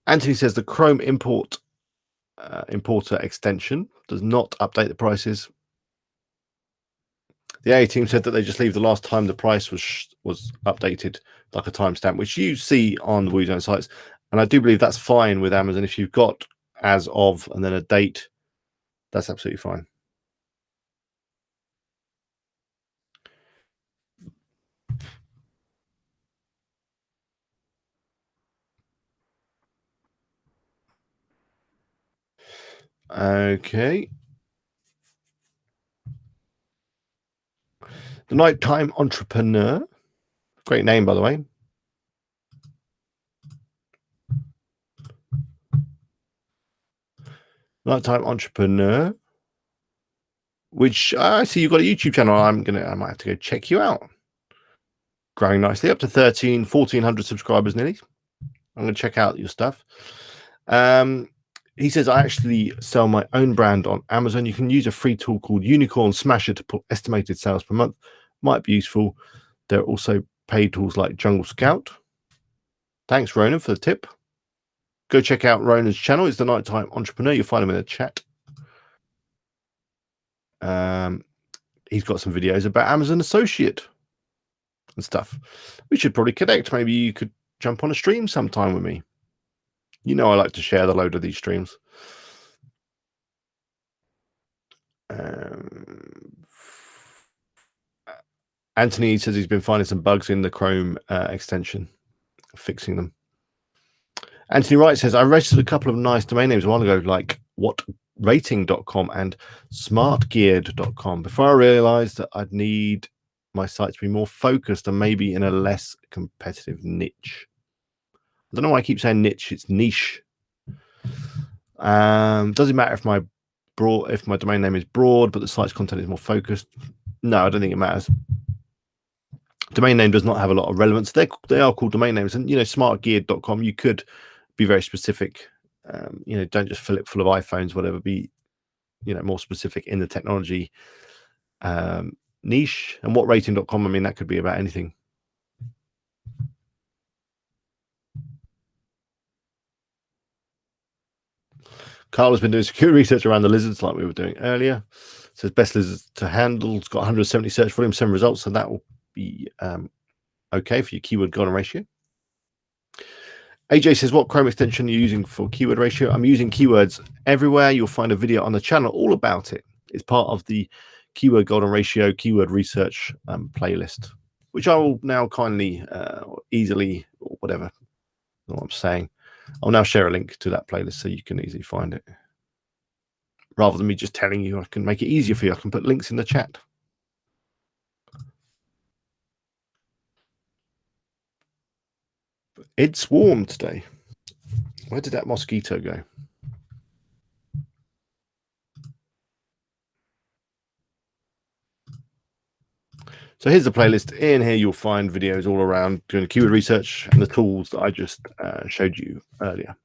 Anthony says the Chrome importer extension does not update the prices. The AA team said that they just leave the last time the price was updated, like a timestamp, which you see on the WooZone sites. And I do believe that's fine with Amazon. If you've got as of and then a date, that's absolutely fine. Okay. The Nighttime Entrepreneur. Great name, by the way. Nighttime Entrepreneur. Which I see you've got a YouTube channel. I might have to go check you out. Growing nicely, up to 1,400 subscribers nearly. I'm going to check out your stuff. He says, I actually sell my own brand on Amazon. You can use a free tool called Unicorn Smasher to put estimated sales per month. Might be useful. There are also paid tools like Jungle Scout. Thanks, Ronan, for the tip. Go check out Ronan's channel. It's the Nighttime Entrepreneur. You'll find him in the chat. He's got some videos about Amazon Associate and stuff. We should probably connect. Maybe you could jump on a stream sometime with me. You know I like to share the load of these streams. Anthony says he's been finding some bugs in the Chrome extension, fixing them. Anthony Wright says, I registered a couple of nice domain names a while ago, like whatrating.com and smartgeared.com, before I realized that I'd need my site to be more focused and maybe in a less competitive niche. I don't know why I keep saying niche, it's niche. Does it matter if my domain name is broad, but the site's content is more focused? No, I don't think it matters. Domain name does not have a lot of relevance. They are called domain names, and smartgeared.com, you could be very specific. Don't just fill it full of iPhones, whatever. Be more specific in the technology niche. And whatrating.com, I mean, that could be about anything. Carl has been doing security research around the lizards like we were doing earlier. Says best lizards to handle. It's got 170 search volume, 7 results, so that will be okay for your keyword golden ratio. AJ says, what Chrome extension are you using for keyword ratio? I'm using keywords everywhere. You'll find a video on the channel all about it. It's part of the keyword golden ratio, keyword research playlist. which I will now kindly, easily, or whatever, what I'm saying. I'll now share a link to that playlist so you can easily find it. Rather than me just telling you, I can make it easier for you. I can put links in the chat. It's warm today. Where did that mosquito go? So here's the playlist. In here, you'll find videos all around doing keyword research and the tools that I just showed you earlier.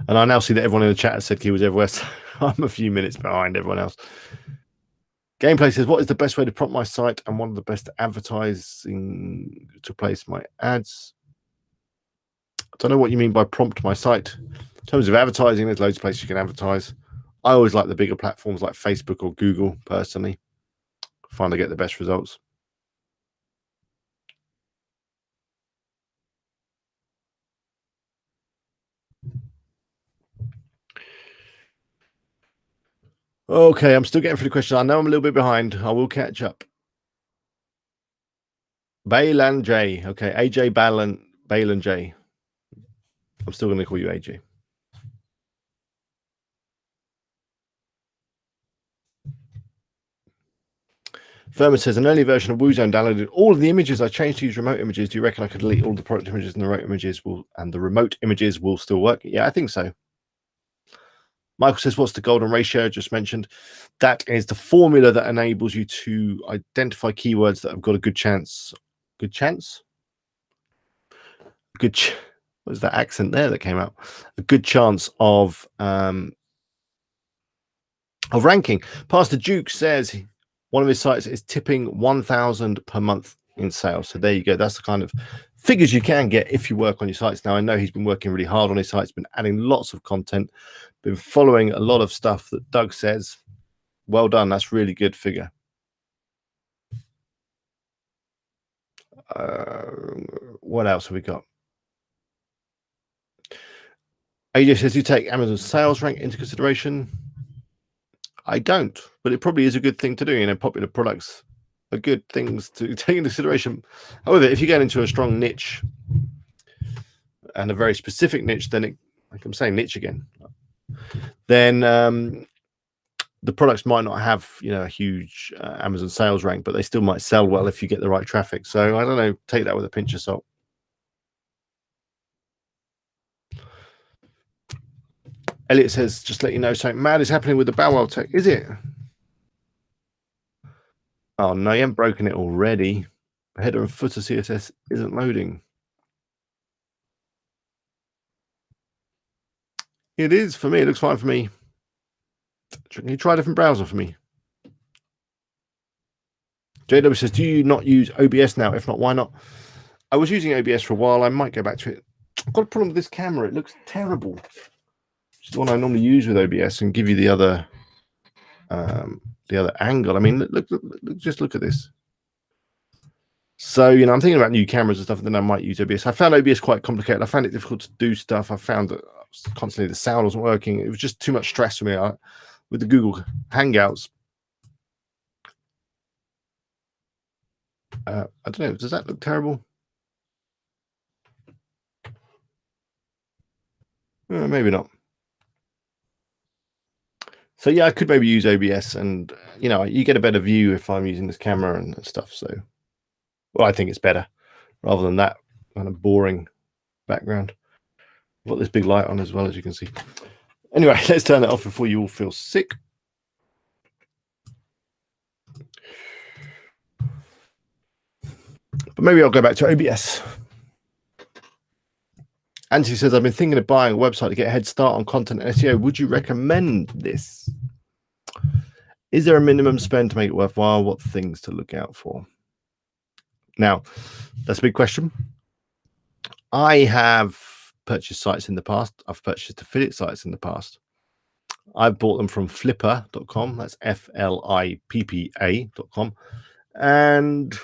And I now see that everyone in the chat has said keywords everywhere, so I'm a few minutes behind everyone else. Gameplay says, what is the best way to prompt my site and one of the best advertising to place my ads? I don't know what you mean by prompt my site. In terms of advertising, there's loads of places you can advertise. I always like the bigger platforms like Facebook or Google, personally. I find I get the best results. Okay, I'm still getting through the question. I know I'm a little bit behind. I will catch up. Baylan J. Okay, AJ Baylan J. I'm still going to call you AJ. Verma says, an early version of WooZone downloaded all of the images. I changed to use remote images. Do you reckon I could delete all the product images and the remote images will still work? Yeah, I think so. Michael says, what's the golden ratio? Just mentioned. That is the formula that enables you to identify keywords that have got a good chance. Good chance? What was that accent there that came out? A good chance of ranking. Pastor Duke says one of his sites is tipping 1,000 per month in sales. So there you go. That's the kind of figures you can get if you work on your sites. Now, I know he's been working really hard on his sites, been adding lots of content, been following a lot of stuff that Doug says. Well done. That's really good figure. What else have we got? AJ says, you take Amazon's sales rank into consideration. I don't, but it probably is a good thing to do. You know, popular products are good things to take into consideration. However, if you get into a strong niche and a very specific niche, then it, like I'm saying, niche again, then the products might not have, you know, a huge Amazon sales rank, but they still might sell well if you get the right traffic. So I don't know, take that with a pinch of salt. Elliot says, just let you know, something mad is happening with the Bow Wow tech. Is it? Oh, no, you haven't broken it already. Header and footer CSS isn't loading. It is for me. It looks fine for me. Can you try a different browser for me? JW says, do you not use OBS now? If not, why not? I was using OBS for a while. I might go back to it. I've got a problem with this camera. It looks terrible. It's the one I normally use with OBS and give you the other angle. I mean, look, just look at this. So, you know, I'm thinking about new cameras and stuff, and then I might use OBS. I found OBS quite complicated. I found it difficult to do stuff. I found that constantly the sound wasn't working. It was just too much stress for me. With the Google Hangouts, I don't know. Does that look terrible? Maybe not. So yeah, I could maybe use OBS, and you know, you get a better view if I'm using this camera and stuff. So, well, I think it's better rather than that kind of boring background. I've got this big light on as well, as you can see. Anyway, let's turn it off before you all feel sick. But maybe I'll go back to OBS. Anthony says, I've been thinking of buying a website to get a head start on content and SEO. Would you recommend this? Is there a minimum spend to make it worthwhile? What things to look out for? Now, that's a big question. I have purchased sites in the past. I've purchased affiliate sites in the past. I've bought them from flippa.com. That's flippa.com. And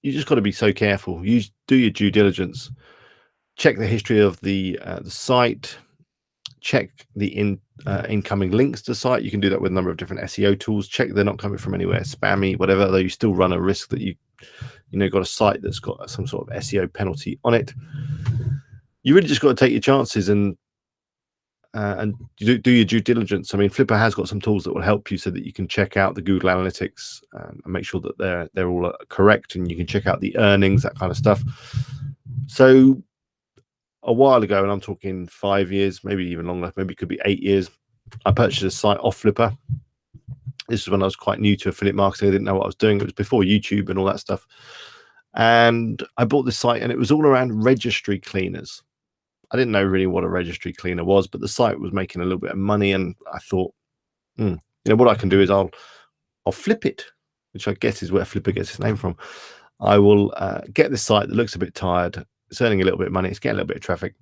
you just got to be so careful. You do your due diligence. Check the history of the site. check the incoming links to the site. You can do that with a number of different SEO tools. Check they're not coming from anywhere spammy, whatever, though you still run a risk that you got a site that's got some sort of SEO penalty on it. You really just got to take your chances and do your due diligence. I mean, Flipper has got some tools that will help you so that you can check out the Google Analytics and make sure that they're all correct, and you can check out the earnings, that kind of stuff. So a while ago, and I'm talking 5 years, maybe even longer, maybe it could be 8 years, I purchased a site off Flipper. This is when I was quite new to affiliate marketing. I didn't know what I was doing. It was before YouTube and all that stuff. And I bought this site, and it was all around registry cleaners. I didn't know really what a registry cleaner was, but the site was making a little bit of money, and I thought, what I can do is I'll flip it, which I guess is where Flipper gets its name from. I will get this site that looks a bit tired. It's earning a little bit of money. It's getting a little bit of traffic,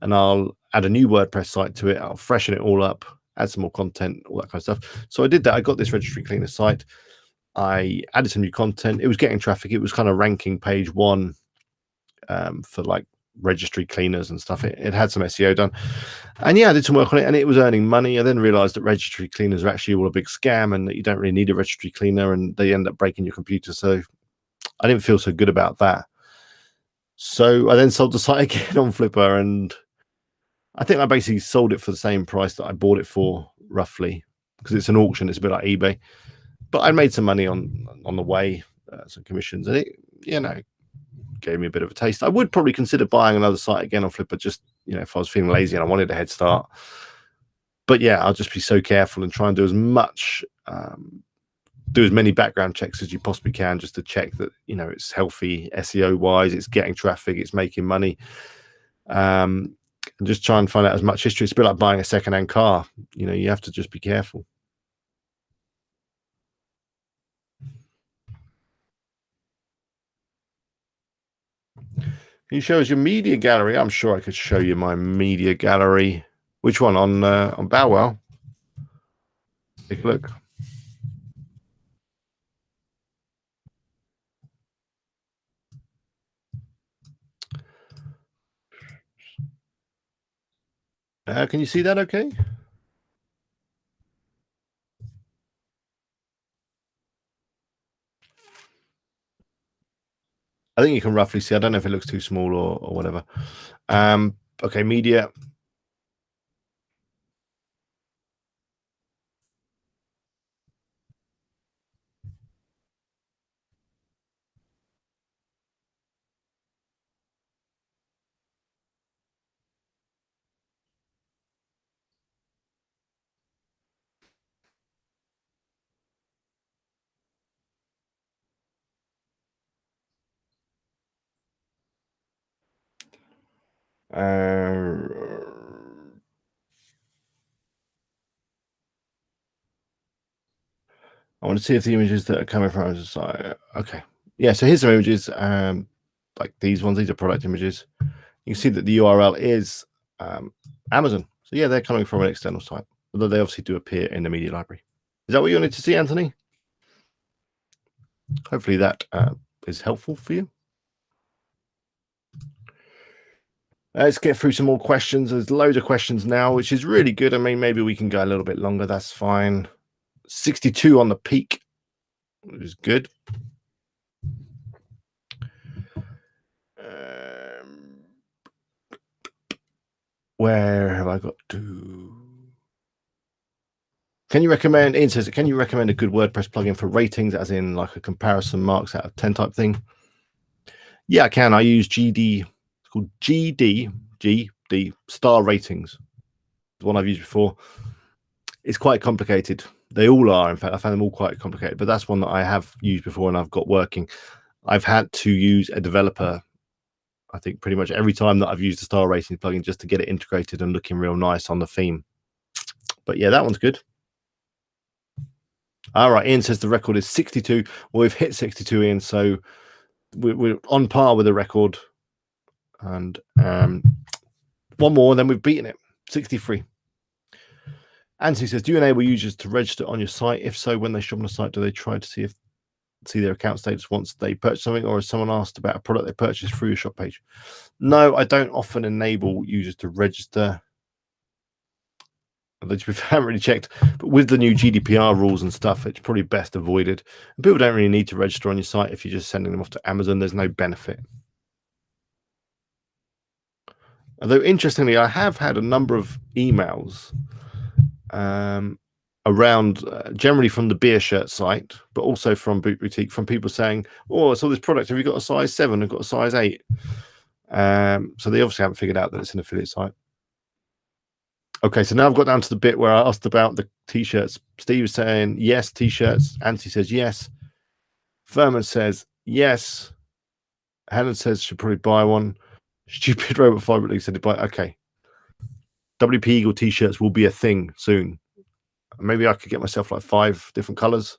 and I'll add a new WordPress site to it. I'll freshen it all up, add some more content, all that kind of stuff. So I did that. I got this registry cleaner site. I added some new content. It was getting traffic. It was kind of ranking page 1 for like registry cleaners and stuff. It had some SEO done, and I did some work on it, and it was earning money. I then realized that registry cleaners are actually all a big scam, and that you don't really need a registry cleaner, and they end up breaking your computer. So I didn't feel so good about that. So I then sold the site again on Flipper, and I think I basically sold it for the same price that I bought it for, roughly, because it's an auction. It's a bit like eBay, but I made some money on the way, some commissions, and it gave me a bit of a taste. I would probably consider buying another site again on Flipper, just if I was feeling lazy and I wanted a head start. But I'll just be so careful and try and do as much, do as many background checks as you possibly can, just to check that it's healthy SEO wise, it's getting traffic, it's making money, and just try and find out as much history. It's a bit like buying a second-hand car. You have to just be careful. Can you show us your media gallery? I'm sure I could show you my media gallery. Which one? On Bow Wow? Take a look. Can you see that okay? I think you can roughly see. I don't know if it looks too small or whatever. Okay, media. I want to see if the images that are coming from the site. Okay. Yeah, so here's some images, like these ones. These are product images. You can see that the URL is Amazon. So they're coming from an external site, although they obviously do appear in the media library. Is that what you wanted to see, Anthony? Hopefully that is helpful for you. Let's get through some more questions. There's loads of questions now, which is really good. I mean, maybe we can go a little bit longer. That's fine. 62 on the peak, which is good. Where have I got to? Can you recommend, Ian says, can you recommend a good WordPress plugin for ratings, as in like a comparison marks out of 10 type thing? Yeah, I can. I use GD. It's called GD Star Ratings. The one I've used before. It's quite complicated. They all are. In fact, I found them all quite complicated, but that's one that I have used before and I've got working. I've had to use a developer, I think, pretty much every time that I've used the Star Ratings plugin, just to get it integrated and looking real nice on the theme. But that one's good. All right, Ian says the record is 62. Well, we've hit 62, Ian, so we're on par with the record. And one more, then we've beaten it. 63. Anthony says, do you enable users to register on your site? If so, when they shop on the site, do they try to see their account status once they purchase something, or has someone asked about a product they purchased through your shop page? No, I don't often enable users to register. Although to be fair, I haven't really checked, but with the new GDPR rules and stuff, it's probably best avoided. And people don't really need to register on your site if you're just sending them off to Amazon. There's no benefit. Although interestingly, I have had a number of emails around, generally from the beer shirt site, but also from Boot Boutique, from people saying, "Oh, I saw this product. Have you got a size 7? I've got a size 8." So they obviously haven't figured out that it's an affiliate site. Okay, so now I've got down to the bit where I asked about the t-shirts. Steve is saying yes, t-shirts. Anthony says yes. Furman says yes. Helen says should probably buy one. Stupid Robot Fiber League said to buy. Okay. WP Eagle t-shirts will be a thing soon. Maybe I could get myself like 5 different colors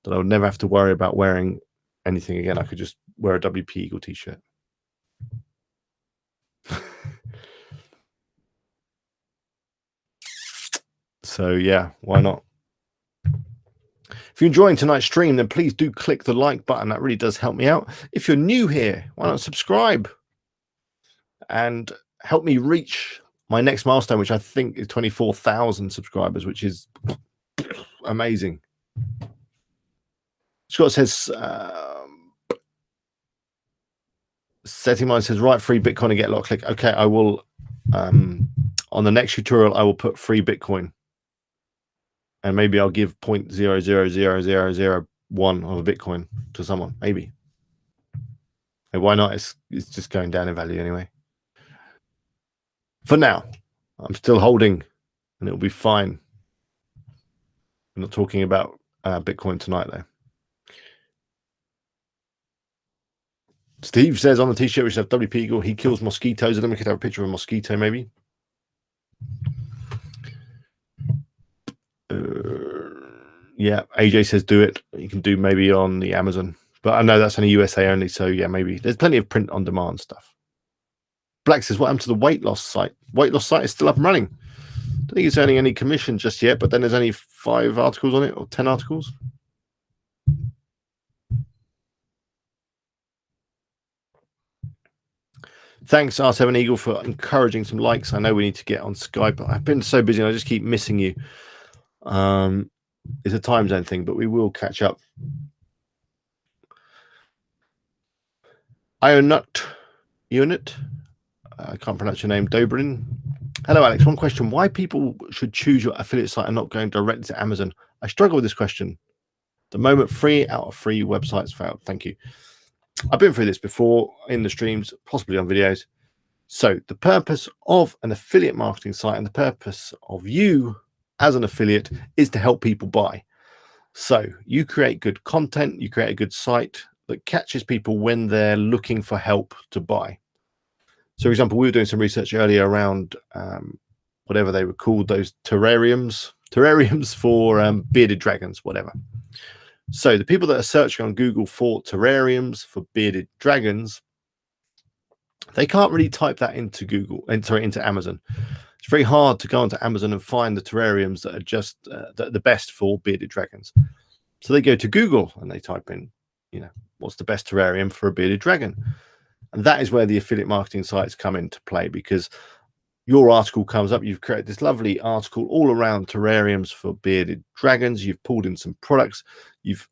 that I would never have to worry about wearing anything again. I could just wear a WP Eagle t-shirt. So yeah, why not? If you're enjoying tonight's stream, then please do click the like button. That really does help me out. If you're new here, why not subscribe and help me reach my next milestone, which I think is 24,000 subscribers, which is amazing. Scott says, setting mine says, write free Bitcoin and get a lot of click. Okay, I will, on the next tutorial, I will put free Bitcoin. And maybe I'll give 0.000001 of a Bitcoin to someone. Maybe. Hey, why not? It's just going down in value anyway. For now, I'm still holding, and it'll be fine. I'm not talking about Bitcoin tonight, though. Steve says on the t-shirt, we should have WP Eagle. He kills mosquitoes. And then we could have a picture of a mosquito, maybe. Yeah, AJ says do it. You can do maybe on the Amazon, but I know that's only USA only. So yeah, maybe there's plenty of print on demand stuff. Black says, what happened to the weight loss site? Weight loss site is still up and running. I don't think it's earning any commission just yet, but then there's only 5 articles on it, or 10 articles. Thanks, R7 Eagle, for encouraging some likes. I know we need to get on Skype. I've been so busy and I just keep missing you. It's a time zone thing, but we will catch up. Ionut Unit. I can't pronounce your name. Dobrin. Hello, Alex. One question. Why people should choose your affiliate site and not going directly to Amazon? I struggle with this question. The moment 3 out of 3 websites failed. Thank you. I've been through this before in the streams, possibly on videos. So the purpose of an affiliate marketing site and the purpose of you as an affiliate is to help people buy. So you create good content, you create a good site that catches people when they're looking for help to buy. So, for example, we were doing some research earlier around whatever they were called, those terrariums for bearded dragons, whatever. So the people that are searching on Google for terrariums for bearded dragons, they can't really type that into Google, into Amazon. It's very hard to go onto Amazon and find the terrariums that are just the best for bearded dragons. So they go to Google and they type in, what's the best terrarium for a bearded dragon? And that is where the affiliate marketing sites come into play, because your article comes up. You've created this lovely article all around terrariums for bearded dragons. You've pulled in some products. You've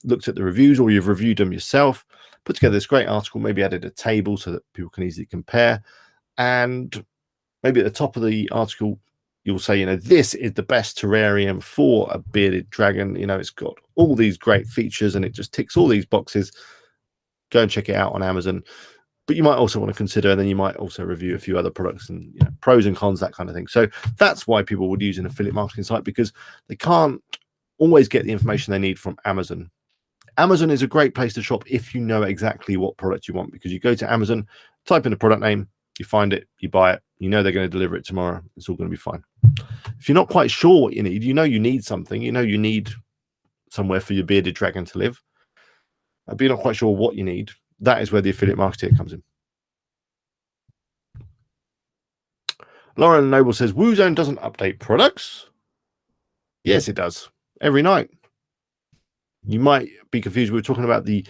looked at the reviews, or you've reviewed them yourself, put together this great article, maybe added a table so that people can easily compare. And maybe at the top of the article, you'll say, this is the best terrarium for a bearded dragon. It's got all these great features and it just ticks all these boxes. Go and check it out on Amazon. But you might also want to consider, and then you might also review a few other products and pros and cons, that kind of thing. So that's why people would use an affiliate marketing site, because they can't always get the information they need from Amazon. Amazon is a great place to shop if you know exactly what product you want, because you go to Amazon, type in the product name, you find it, you buy it, they're going to deliver it tomorrow. It's all going to be fine. If you're not quite sure what you need, you need something, you need somewhere for your bearded dragon to live, but you're not quite sure what you need. That is where the affiliate marketing comes in. Lauren Noble says, WooZone doesn't update products. Yes, it does. Every night. You might be confused. We were talking about the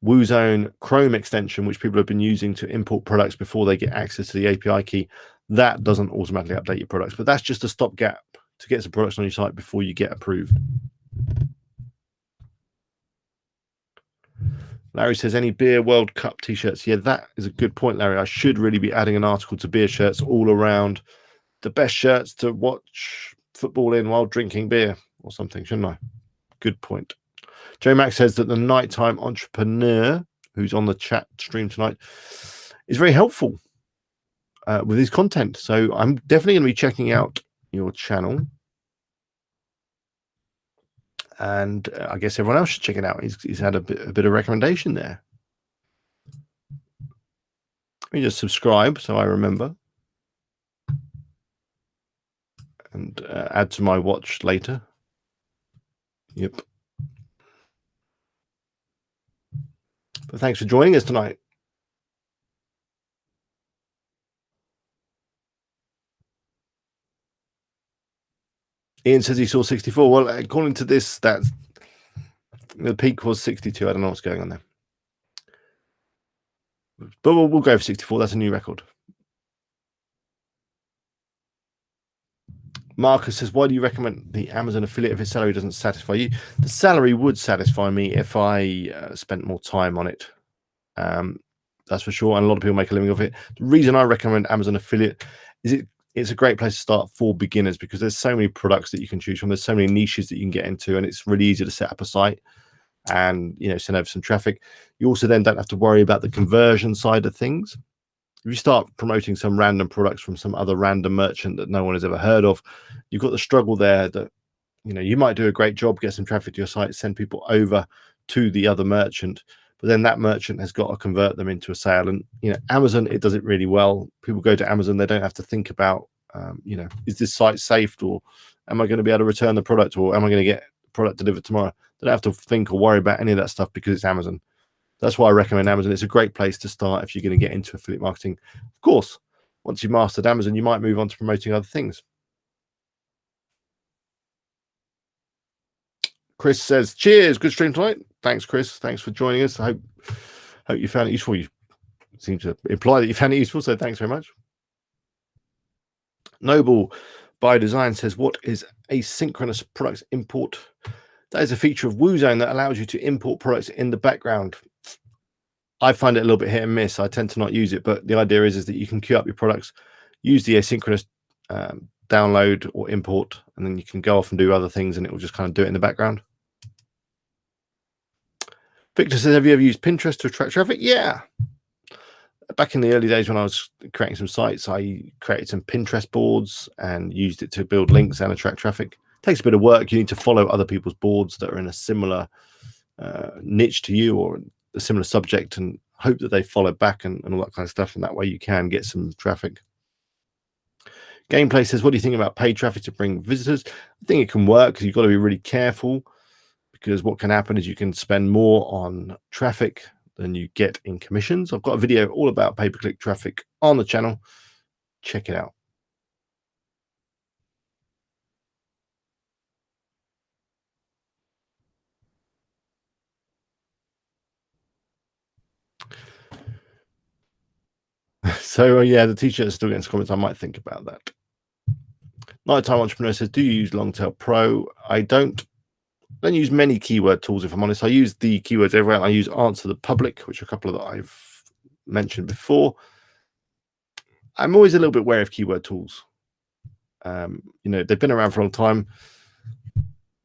WooZone Chrome extension, which people have been using to import products before they get access to the API key. That doesn't automatically update your products, but that's just a stopgap to get some products on your site before you get approved. Larry says, any beer World Cup t-shirts? Yeah, that is a good point, Larry. I should really be adding an article to beer shirts all around, the best shirts to watch football in while drinking beer or something, shouldn't I? Good point. Joe Max says that the nighttime entrepreneur who's on the chat stream tonight is very helpful with his content. So I'm definitely going to be checking out your channel. And I guess everyone else should check it out. He's had a bit of recommendation there. Let me just subscribe so I remember. And add to my watch later. Yep. But thanks for joining us tonight. Ian says he saw 64. Well, according to this, the peak was 62. I don't know what's going on there. But we'll go for 64. That's a new record. Marcus says, why do you recommend the Amazon affiliate if its salary doesn't satisfy you? The salary would satisfy me if I spent more time on it. That's for sure. And a lot of people make a living off it. The reason I recommend Amazon affiliate is it's a great place to start for beginners because there's so many products that you can choose from. There's so many niches that you can get into, and it's really easy to set up a site and send over some traffic. You also then don't have to worry about the conversion side of things. If you start promoting some random products from some other random merchant that no one has ever heard of, you've got the struggle there that you might do a great job, get some traffic to your site, send people over to the other merchant, but then that merchant has got to convert them into a sale. And Amazon, it does it really well. People go to Amazon, they don't have to think about is this site safe, or am I going to be able to return the product, or am I going to get the product delivered tomorrow? They don't have to think or worry about any of that stuff because it's Amazon. That's why I recommend Amazon. It's a great place to start if you're going to get into affiliate marketing. Of course, once you've mastered Amazon, you might move on to promoting other things. Chris says, cheers, good stream tonight. Thanks, Chris. Thanks for joining us. I hope you found it useful. You seem to imply that you found it useful, so thanks very much. Noble by Design says, what is a synchronous products import? That is a feature of Woozone that allows you to import products in the background. I find it a little bit hit and miss. I tend to not use it, but the idea is that you can queue up your products, use the asynchronous download or import, and then you can go off and do other things, and it will just kind of do it in the background. Victor says, have you ever used Pinterest to attract traffic? Yeah. Back in the early days when I was creating some sites, I created some Pinterest boards and used it to build links and attract traffic. It takes a bit of work. You need to follow other people's boards that are in a similar niche to you or a similar subject and hope that they follow back and all that kind of stuff. And that way you can get some traffic. Gameplay says, what do you think about paid traffic to bring visitors? I think it can work because you've got to be really careful, because what can happen is you can spend more on traffic than you get in commissions. I've got a video all about pay-per-click traffic on the channel. Check it out. So yeah, the t-shirt is still getting some comments. I might think about that. Nighttime Entrepreneur says, do you use Longtail Pro? I don't use many keyword tools, if I'm honest. I use the keywords everywhere. I use Answer the Public, which are a couple that I've mentioned before. I'm always a little bit wary of keyword tools. They've been around for a long time.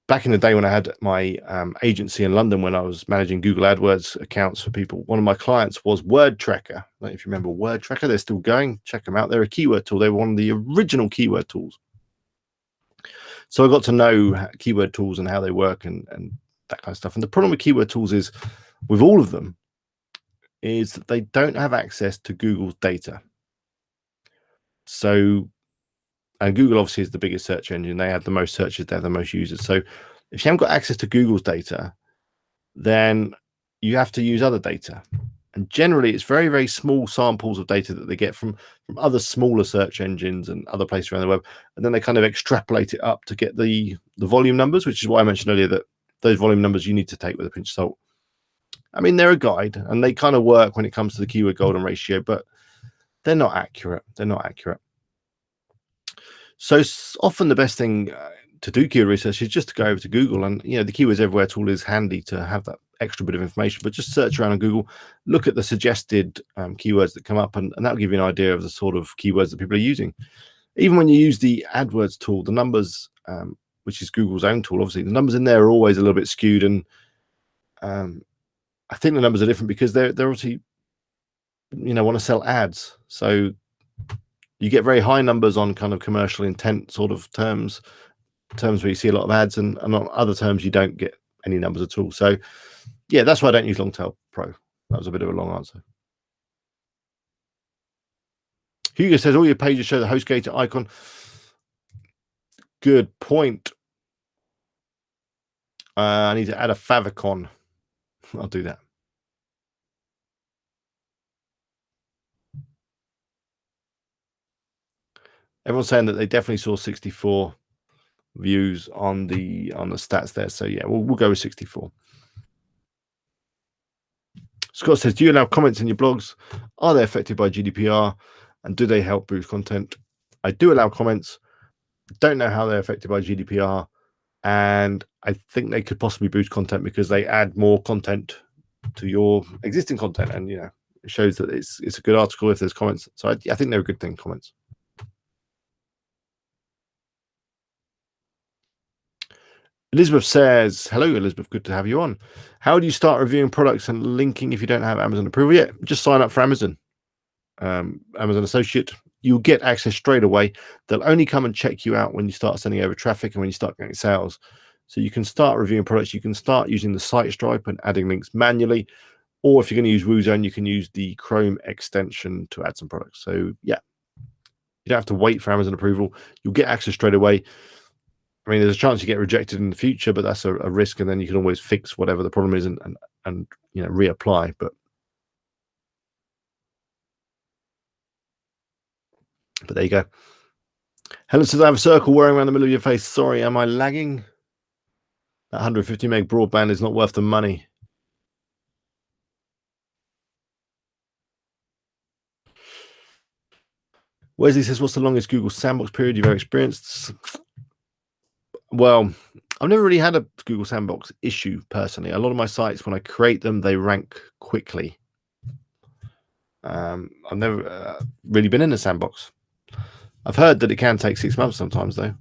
Back in the day when I had my agency in London, when I was managing Google AdWords accounts for people, one of my clients was Word Tracker. I don't know if you remember Word Tracker. They're still going. Check them out. They're a keyword tool. They were one of the original keyword tools. So I got to know keyword tools and how they work and that kind of stuff. And the problem with keyword tools is, with all of them, is that they don't have access to Google's data. So, and Google obviously is the biggest search engine. They have the most searches, they have the most users. So if you haven't got access to Google's data, then you have to use other data. And generally, it's very, very small samples of data that they get from other smaller search engines and other places around the web. And then they kind of extrapolate it up to get the volume numbers, which is why I mentioned earlier that those volume numbers you need to take with a pinch of salt. I mean, they're a guide and they kind of work when it comes to the keyword golden ratio, but they're not accurate. They're not accurate. So often the best thing to do keyword research is just to go over to Google, and the keywords everywhere tool is handy to have that extra bit of information. But just search around on Google, look at the suggested keywords that come up, and that'll give you an idea of the sort of keywords that people are using. Even when you use the AdWords tool, the numbers, which is Google's own tool, obviously the numbers in there are always a little bit skewed, and I think the numbers are different because they're obviously want to sell ads, so you get very high numbers on kind of commercial intent sort of terms where you see a lot of ads, and on other terms you don't get any numbers at all. So yeah, that's why I don't use Longtail Pro. That was a bit of a long answer. Hugo says all your pages show the HostGator icon. Good point. I need to add a favicon. I'll do that. Everyone's saying that they definitely saw 64 views on the stats there. So yeah, we'll go with 64. Scott says, do you allow comments in your blogs? Are they affected by GDPR? And do they help boost content? I do allow comments. Don't know how they're affected by GDPR. And I think they could possibly boost content because they add more content to your existing content. And, it shows that it's a good article if there's comments. So I think they're a good thing, comments. Elizabeth says, hello, Elizabeth. Good to have you on. How do you start reviewing products and linking if you don't have Amazon approval yet? Just sign up for Amazon. Amazon Associate. You'll get access straight away. They'll only come and check you out when you start sending over traffic and when you start getting sales. So you can start reviewing products. You can start using the site stripe and adding links manually. Or if you're going to use WooZone, you can use the Chrome extension to add some products. So yeah, you don't have to wait for Amazon approval. You'll get access straight away. I mean, there's a chance you get rejected in the future, but that's a risk, and then you can always fix whatever the problem is and reapply. But there you go. Helen says, I have a circle whirring around the middle of your face. Sorry, am I lagging? That 150 meg broadband is not worth the money. Wesley says, what's the longest Google Sandbox period you've ever experienced? Well, I've never really had a Google Sandbox issue personally. A lot of my sites, when I create them, they rank quickly. I've never really been in a sandbox. I've heard that it can take 6 months sometimes, though.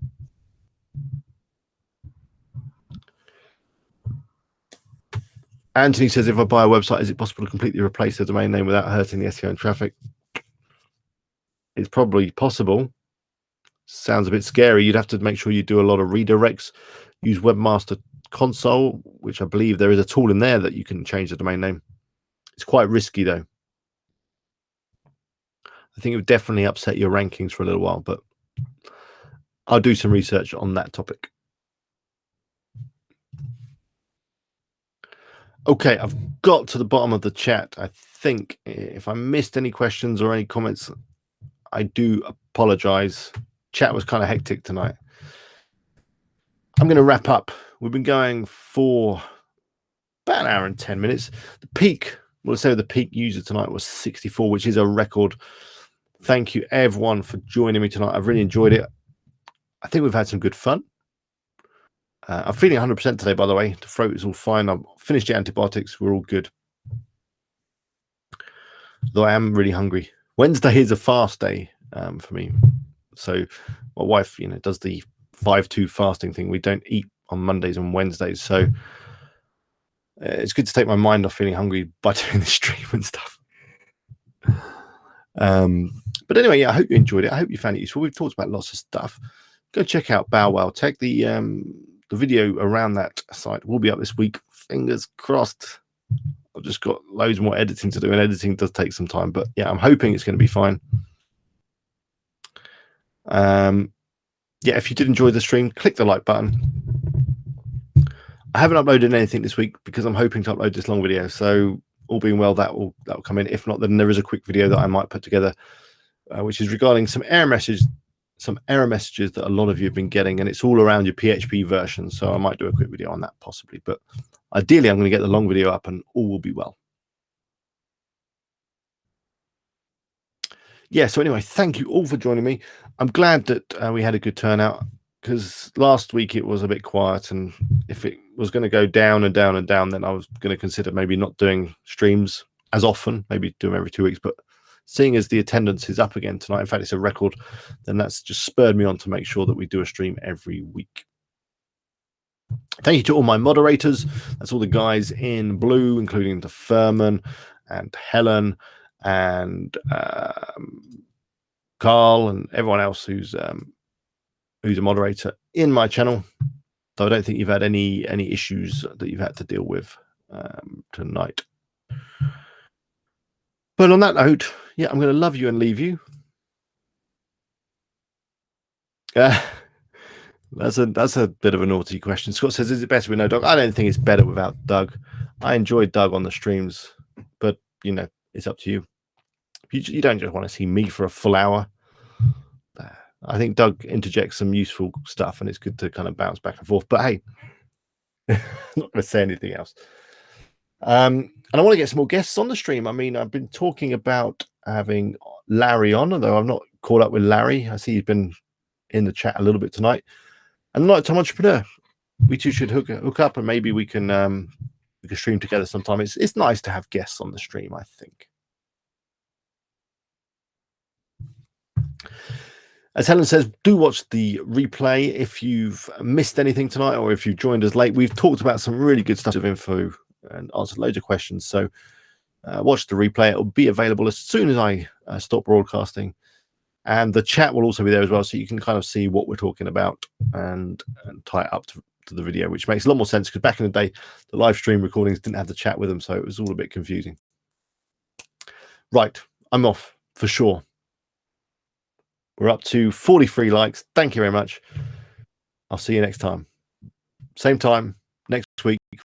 Anthony says, if I buy a website, is it possible to completely replace the domain name without hurting the SEO and traffic? It's probably possible. Sounds a bit scary. You'd have to make sure you do a lot of redirects. Use Webmaster Console, which I believe there is a tool in there that you can change the domain name. It's quite risky, though. I think it would definitely upset your rankings for a little while, but I'll do some research on that topic. Okay, I've got to the bottom of the chat. I think if I missed any questions or any comments, I do apologize. Chat was kind of hectic tonight. I'm going to wrap up. We've been going for about an hour and 10 minutes. The peak, we'll say the peak user tonight was 64, which is a record. Thank you, everyone, for joining me tonight. I've really enjoyed it. I think we've had some good fun. I'm feeling 100% today, by the way. The throat is all fine. I've finished the antibiotics. We're all good. Though I am really hungry. Wednesday is a fast day for me. So my wife, does the 5-2 fasting thing. We don't eat on Mondays and Wednesdays. So it's good to take my mind off feeling hungry by doing the stream and stuff. But anyway, yeah, I hope you enjoyed it. I hope you found it useful. We've talked about lots of stuff. Go check out Bow Wow Tech. The video around that site will be up this week. Fingers crossed. I've just got loads more editing to do, and editing does take some time. But yeah, I'm hoping it's going to be fine. Yeah, if you did enjoy the stream, click the like button. I haven't uploaded anything this week because I'm hoping to upload this long video. So all being well, that will come in. If not, then there is a quick video that I might put together, which is regarding some error messages that a lot of you have been getting, and it's all around your PHP version. So I might do a quick video on that possibly, but ideally I'm going to get the long video up and all will be well. yeah, so anyway, thank you all for joining me. I'm glad that we had a good turnout, because last week it was a bit quiet, and if it was going to go down and down and down, then I was going to consider maybe not doing streams as often, maybe do them every 2 weeks. But seeing as the attendance is up again tonight, in fact, it's a record, then that's just spurred me on to make sure that we do a stream every week. Thank you to all my moderators. That's all the guys in blue, including the Furman and Helen and Carl and everyone else who's a moderator in my channel. So I don't think you've had any issues that you've had to deal with tonight. But on that note, yeah, I'm going to love you and leave you. That's a bit of a naughty question. Scott says, "Is it better with no Doug?" I don't think it's better without Doug. I enjoy Doug on the streams, but you know, it's up to you. You don't just want to see me for a full hour. I think Doug interjects some useful stuff, and it's good to kind of bounce back and forth. But hey, I'm not going to say anything else. And I want to get some more guests on the stream. I mean, I've been talking about having Larry on, although I've not caught up with Larry. I see he's been in the chat a little bit tonight. And Nighttime Entrepreneur, we two should hook up, and maybe we can stream together sometime. It's nice to have guests on the stream, I think. As Helen says, do watch the replay if you've missed anything tonight, or if you've joined us late. We've talked about some really good stuff of info and answered loads of questions. So watch the replay. It will be available as soon as I stop broadcasting. And the chat will also be there as well, so you can kind of see what we're talking about and tie it up to the video, which makes a lot more sense, because back in the day, the live stream recordings didn't have the chat with them, so it was all a bit confusing. Right, I'm off for sure. We're up to 43 likes. Thank you very much. I'll see you next time. Same time next week.